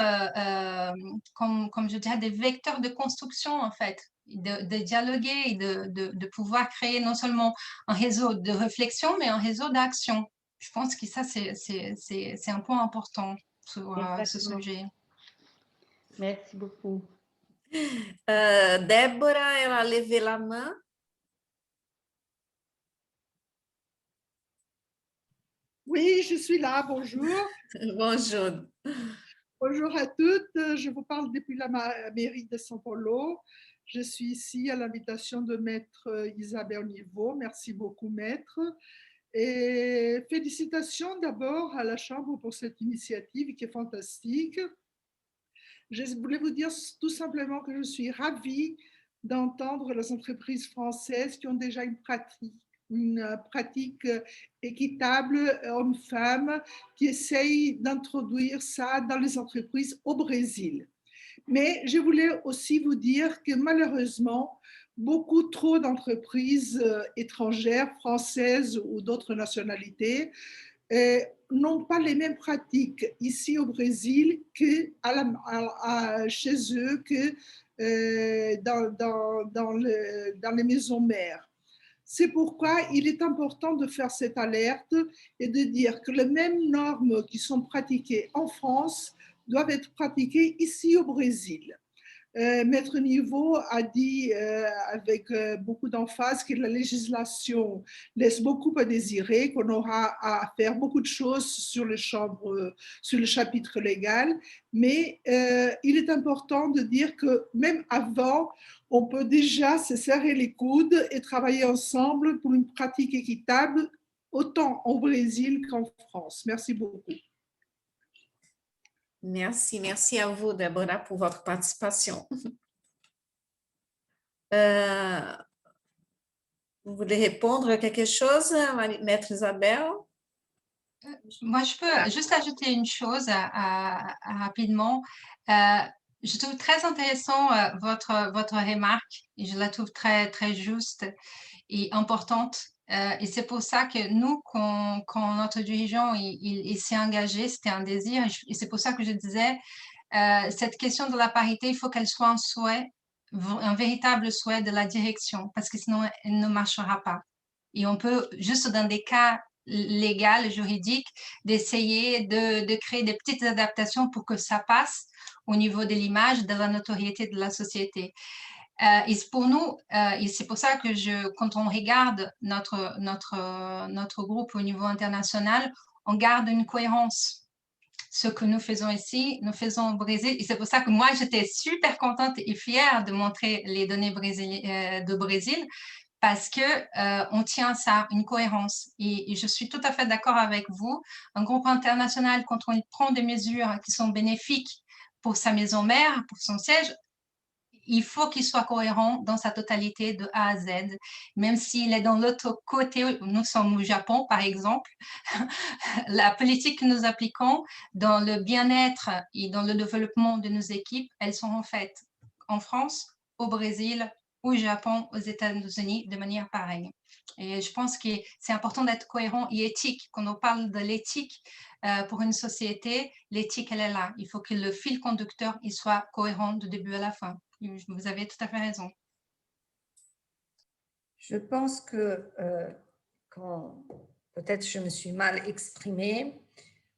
Speaker 5: comme je dirais, des vecteurs de construction, en fait, de dialoguer et de pouvoir créer non seulement un réseau de réflexion, mais un réseau d'action. Je pense que ça, c'est un point important sur ce sujet.
Speaker 2: Merci beaucoup.
Speaker 1: Débora, elle a levé la main.
Speaker 7: Oui, je suis là, bonjour.
Speaker 1: Bonjour.
Speaker 7: Bonjour à toutes, je vous parle depuis la mairie de São Paulo. Je suis ici à l'invitation de Maître Isabelle Niveau. Merci beaucoup, Maître. Et félicitations d'abord à la Chambre pour cette initiative qui est fantastique. Je voulais vous dire tout simplement que je suis ravie d'entendre les entreprises françaises qui ont déjà une pratique équitable homme-femme, qui essayent d'introduire ça dans les entreprises au Brésil. Mais je voulais aussi vous dire que malheureusement, beaucoup trop d'entreprises étrangères, françaises ou d'autres nationalités, n'ont pas les mêmes pratiques ici au Brésil que chez eux, que dans les maisons mères. C'est pourquoi il est important de faire cette alerte et de dire que les mêmes normes qui sont pratiquées en France doivent être pratiquées ici au Brésil. Maître Niveau a dit avec beaucoup d'emphase que la législation laisse beaucoup à désirer, qu'on aura à faire beaucoup de choses sur le chapitre légal, mais il est important de dire que même avant, on peut déjà se serrer les coudes et travailler ensemble pour une pratique équitable, autant au Brésil qu'en France. Merci beaucoup.
Speaker 1: Merci à vous, Débora, pour votre participation. Vous voulez répondre à quelque chose, Maître Isabelle?
Speaker 5: Moi, je peux juste ajouter une chose rapidement. Je trouve très intéressant votre remarque et je la trouve très, très juste et importante. Et c'est pour ça que nous, quand notre dirigeant il s'est engagé, c'était un désir. Et c'est pour ça que je disais, cette question de la parité, il faut qu'elle soit un souhait, un véritable souhait de la direction, parce que sinon, elle ne marchera pas. Et on peut, juste dans des cas légaux, juridiques, d'essayer de créer des petites adaptations pour que ça passe au niveau de l'image, de la notoriété de la société. Et pour nous, et c'est pour ça que quand on regarde notre groupe au niveau international, on garde une cohérence. Ce que nous faisons ici, nous faisons au Brésil. Et c'est pour ça que moi, j'étais super contente et fière de montrer les données de Brésil parce que on tient ça, une cohérence. Et je suis tout à fait d'accord avec vous. Un groupe international, quand on prend des mesures qui sont bénéfiques pour sa maison mère, pour son siège, il faut qu'il soit cohérent dans sa totalité de A à Z, même s'il est dans l'autre côté, nous sommes au Japon par exemple, la politique que nous appliquons dans le bien-être et dans le développement de nos équipes, elles sont en fait en France, au Brésil, au Japon, aux États-Unis de manière pareille. Et je pense que c'est important d'être cohérent et éthique. Quand on parle de l'éthique pour une société, l'éthique, elle est là. Il faut que le fil conducteur il soit cohérent du début à la fin. Vous avez tout à fait raison.
Speaker 3: Je pense que, peut-être je me suis mal exprimée,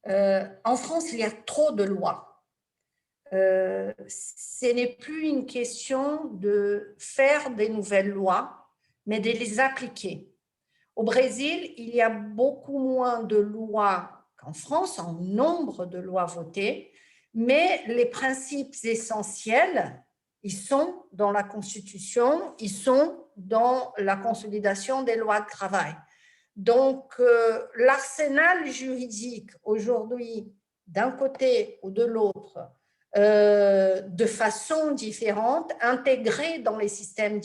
Speaker 3: en France, il y a trop de lois. Ce n'est plus une question de faire des nouvelles lois, mais de les appliquer. Au Brésil, il y a beaucoup moins de lois qu'en France, en nombre de lois votées, mais les principes essentiels, ils sont dans la Constitution, ils sont dans la consolidation des lois de travail. Donc, l'arsenal juridique aujourd'hui, d'un côté ou de l'autre, de façon différente, intégré dans les systèmes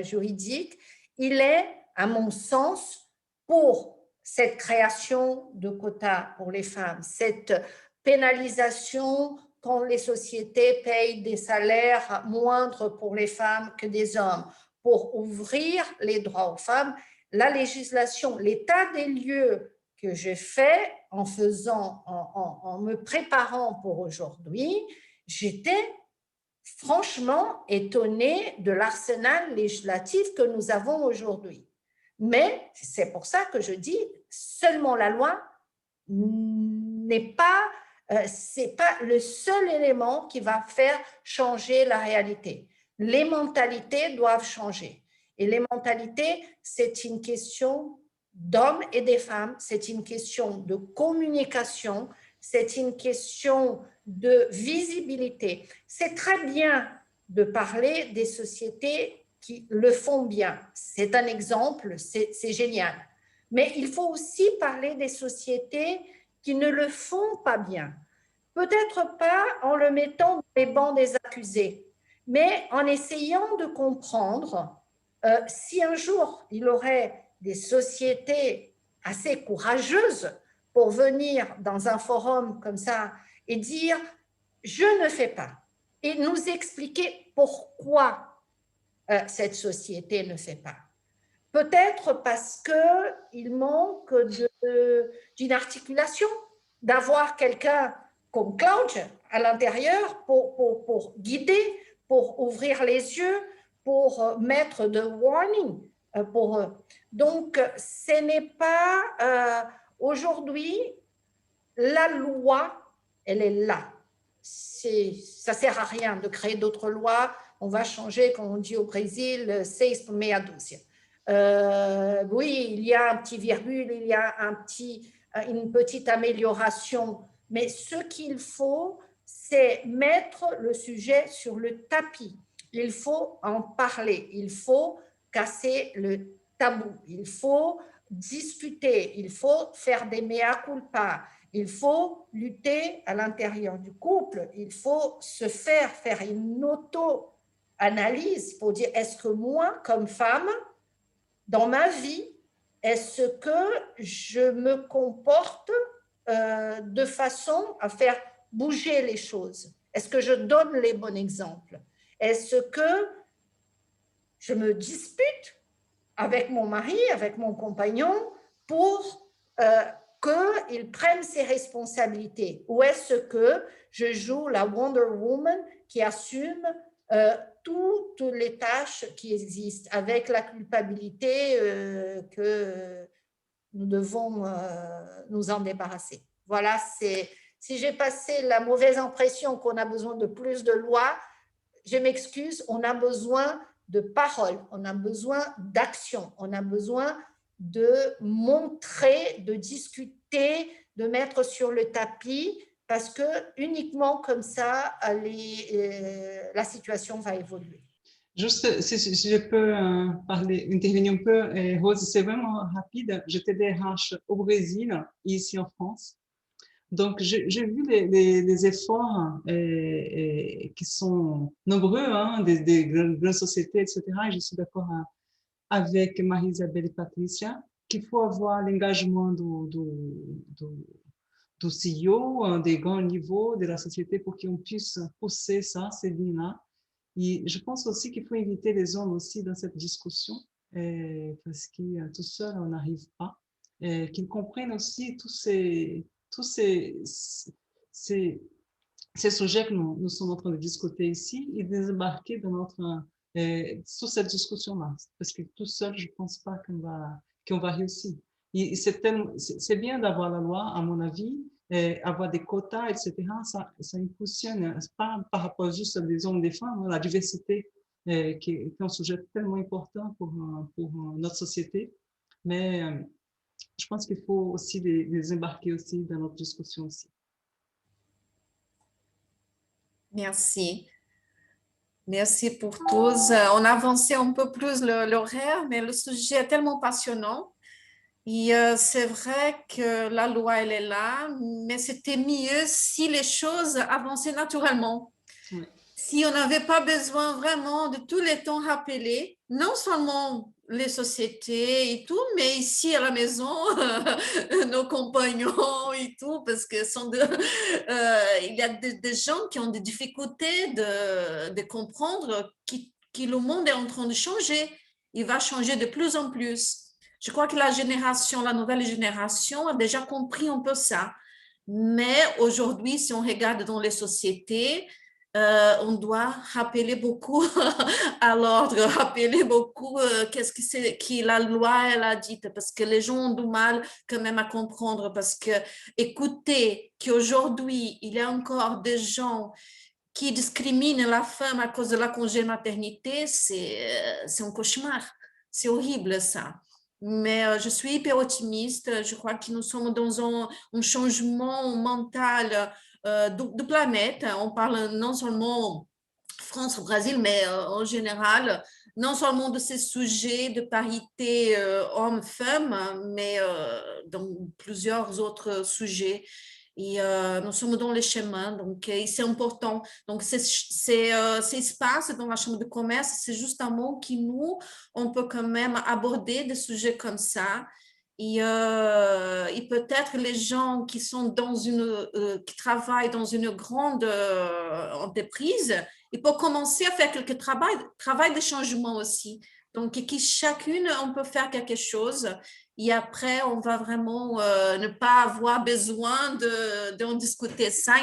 Speaker 3: juridiques, il est, à mon sens, pour cette création de quotas pour les femmes, cette pénalisation quand les sociétés payent des salaires moindres pour les femmes que des hommes, pour ouvrir les droits aux femmes. La législation, l'état des lieux que j'ai fait en me préparant pour aujourd'hui, j'étais franchement étonnée de l'arsenal législatif que nous avons aujourd'hui. Mais c'est pour ça que je dis, seulement la loi n'est pas, c'est pas le seul élément qui va faire changer la réalité. Les mentalités doivent changer. Et les mentalités, c'est une question d'hommes et des femmes, c'est une question de communication, c'est une question de visibilité. C'est très bien de parler des sociétés qui le font bien. C'est un exemple, c'est génial. Mais il faut aussi parler des sociétés qui ne le font pas bien. Peut-être pas en le mettant dans les bancs des accusés, mais en essayant de comprendre si un jour il aurait des sociétés assez courageuses pour venir dans un forum comme ça et dire « je ne fais pas » et nous expliquer pourquoi cette société ne fait pas. Peut-être parce qu'il manque d'une articulation, d'avoir quelqu'un comme Claude à l'intérieur pour guider, pour ouvrir les yeux, pour mettre de warning pour eux. Donc, ce n'est pas aujourd'hui, la loi, elle est là. Ça ne sert à rien de créer d'autres lois. On va changer, comme on dit au Brésil, seis por meia dúzia. Oui, il y a un petit virgule, il y a une petite amélioration, mais ce qu'il faut, c'est mettre le sujet sur le tapis. Il faut en parler, il faut casser le tabou, il faut discuter, il faut faire des mea culpa, il faut lutter à l'intérieur du couple, il faut se faire une auto-analyse pour dire est-ce que moi, comme femme, dans ma vie, est-ce que je me comporte de façon à faire bouger les choses? Est-ce que je donne les bons exemples? Est-ce que je me dispute avec mon mari, avec mon compagnon pour qu'il prenne ses responsabilités? Ou est-ce que je joue la Wonder Woman qui assume toutes les tâches qui existent avec la culpabilité que nous devons nous en débarrasser? Voilà, si j'ai passé la mauvaise impression qu'on a besoin de plus de lois, je m'excuse, on a besoin de paroles, on a besoin d'action, on a besoin de montrer, de discuter, de mettre sur le tapis, parce que uniquement comme ça, la situation va évoluer.
Speaker 4: Juste, si je peux intervenir un peu, Rose, c'est vraiment rapide. J'étais DRH au Brésil et ici en France. Donc, j'ai vu les efforts qui sont nombreux, hein, des grandes sociétés, etc. Et je suis d'accord avec Marie-Isabelle et Patricia qu'il faut avoir l'engagement du CEO, des grands niveaux de la société pour qu'on puisse pousser ça, ces lignes-là. Et je pense aussi qu'il faut inviter les hommes aussi dans cette discussion parce que tout seul, on n'arrive pas. Qu'ils comprennent aussi tous ces sujets que nous sommes en train de discuter ici et désembarquer dans sur cette discussion-là. Parce que tout seul, je ne pense pas qu'on va réussir. Et c'est bien d'avoir la loi, à mon avis, avoir des quotas, etc. Ça impulsionne, pas par rapport juste des hommes et des femmes, la diversité qui est un sujet tellement important pour notre société. Mais je pense qu'il faut aussi les embarquer aussi dans notre discussion aussi.
Speaker 1: Merci. Merci pour tous. On a avancé un peu plus l'horaire, mais le sujet est tellement passionnant. Et c'est vrai que la loi, elle est là, mais c'était mieux si les choses avançaient naturellement.
Speaker 4: Oui.
Speaker 1: Si on n'avait pas besoin vraiment de tous les temps rappeler, non seulement les sociétés et tout, mais ici à la maison, nos compagnons et tout, parce que il y a des gens qui ont des difficultés de comprendre que le monde est en train de changer. Il va changer de plus en plus. Je crois que la nouvelle génération a déjà compris un peu ça. Mais aujourd'hui, si on regarde dans les sociétés, on doit rappeler beaucoup à l'ordre, rappeler beaucoup qu'est-ce que la loi elle a dit, parce que les gens ont du mal quand même à comprendre, parce que écoutez qu'aujourd'hui, il y a encore des gens qui discriminent la femme à cause de la congé maternité, c'est un cauchemar, c'est horrible ça. Mais je suis hyper optimiste, je crois que nous sommes dans un changement mental de planète. On parle non seulement France, Brésil, mais en général, non seulement de ces sujets de parité homme-femme, mais dans plusieurs autres sujets. Et nous sommes dans les chemins, donc c'est important. Donc, ces espaces dans la Chambre de commerce, c'est justement qui nous, on peut quand même aborder des sujets comme ça. Et peut-être les gens qui sont qui travaillent dans une grande entreprise, ils peuvent commencer à faire quelques travail de changement aussi. Donc, qui chacune, on peut faire quelque chose. Et après, on va vraiment ne pas avoir besoin d'en discuter ça,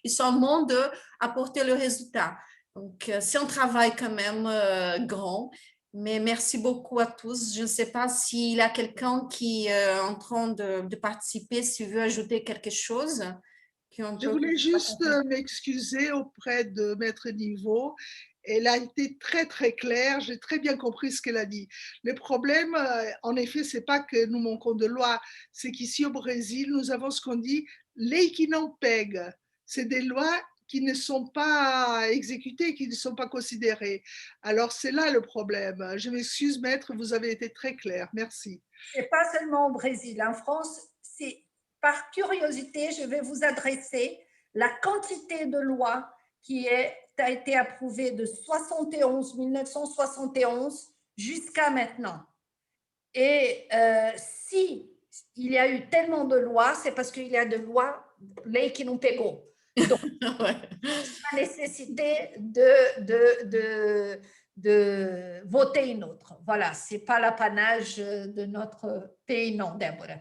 Speaker 1: et seulement d'apporter le résultat. Donc, c'est un travail quand même grand. Mais merci beaucoup à tous. Je ne sais pas s'il y a quelqu'un qui est en train de participer, s'il veut ajouter quelque chose.
Speaker 7: Je voulais juste m'excuser auprès de Maître Niveau. Elle a été très, très claire. J'ai très bien compris ce qu'elle a dit. Le problème, en effet, ce n'est pas que nous manquons de loi. C'est qu'ici au Brésil, nous avons ce qu'on dit « lei que não pega ». C'est des lois qui ne sont pas exécutées, qui ne sont pas considérées. Alors, c'est là le problème. Je m'excuse, Maître, vous avez été très clair. Merci.
Speaker 3: Ce n'est pas seulement au Brésil. En France, c'est par curiosité, je vais vous adresser la quantité de lois qui a été approuvée de 1971 jusqu'à maintenant. Et si il y a eu tellement de lois, c'est parce qu'il y a de lois, lei que não pegou. Donc, la nécessité de voter une autre. Voilà, ce n'est pas l'apanage de notre pays, non, Deborah.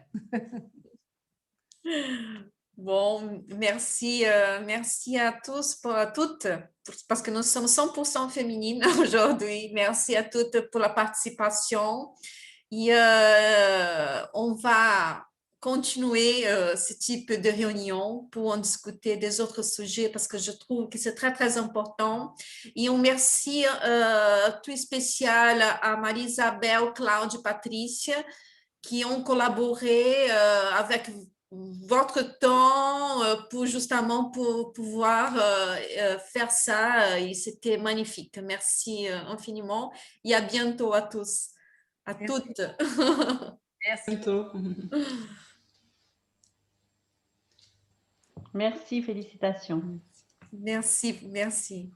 Speaker 1: Bon, merci, merci à tous, à toutes, parce que nous sommes 100% féminines aujourd'hui. Merci à toutes pour la participation. Et on va continuer ce type de réunion pour en discuter des autres sujets parce que je trouve que c'est très, très important. Et un merci tout spécial à Marie-Isabelle, Cláudia, Patrícia, qui ont collaboré avec votre temps pour justement pour pouvoir faire ça. Et c'était magnifique. Merci infiniment et à bientôt à tous. À toutes.
Speaker 3: Merci.
Speaker 4: Bientôt.
Speaker 2: Merci, félicitations.
Speaker 1: Merci, merci.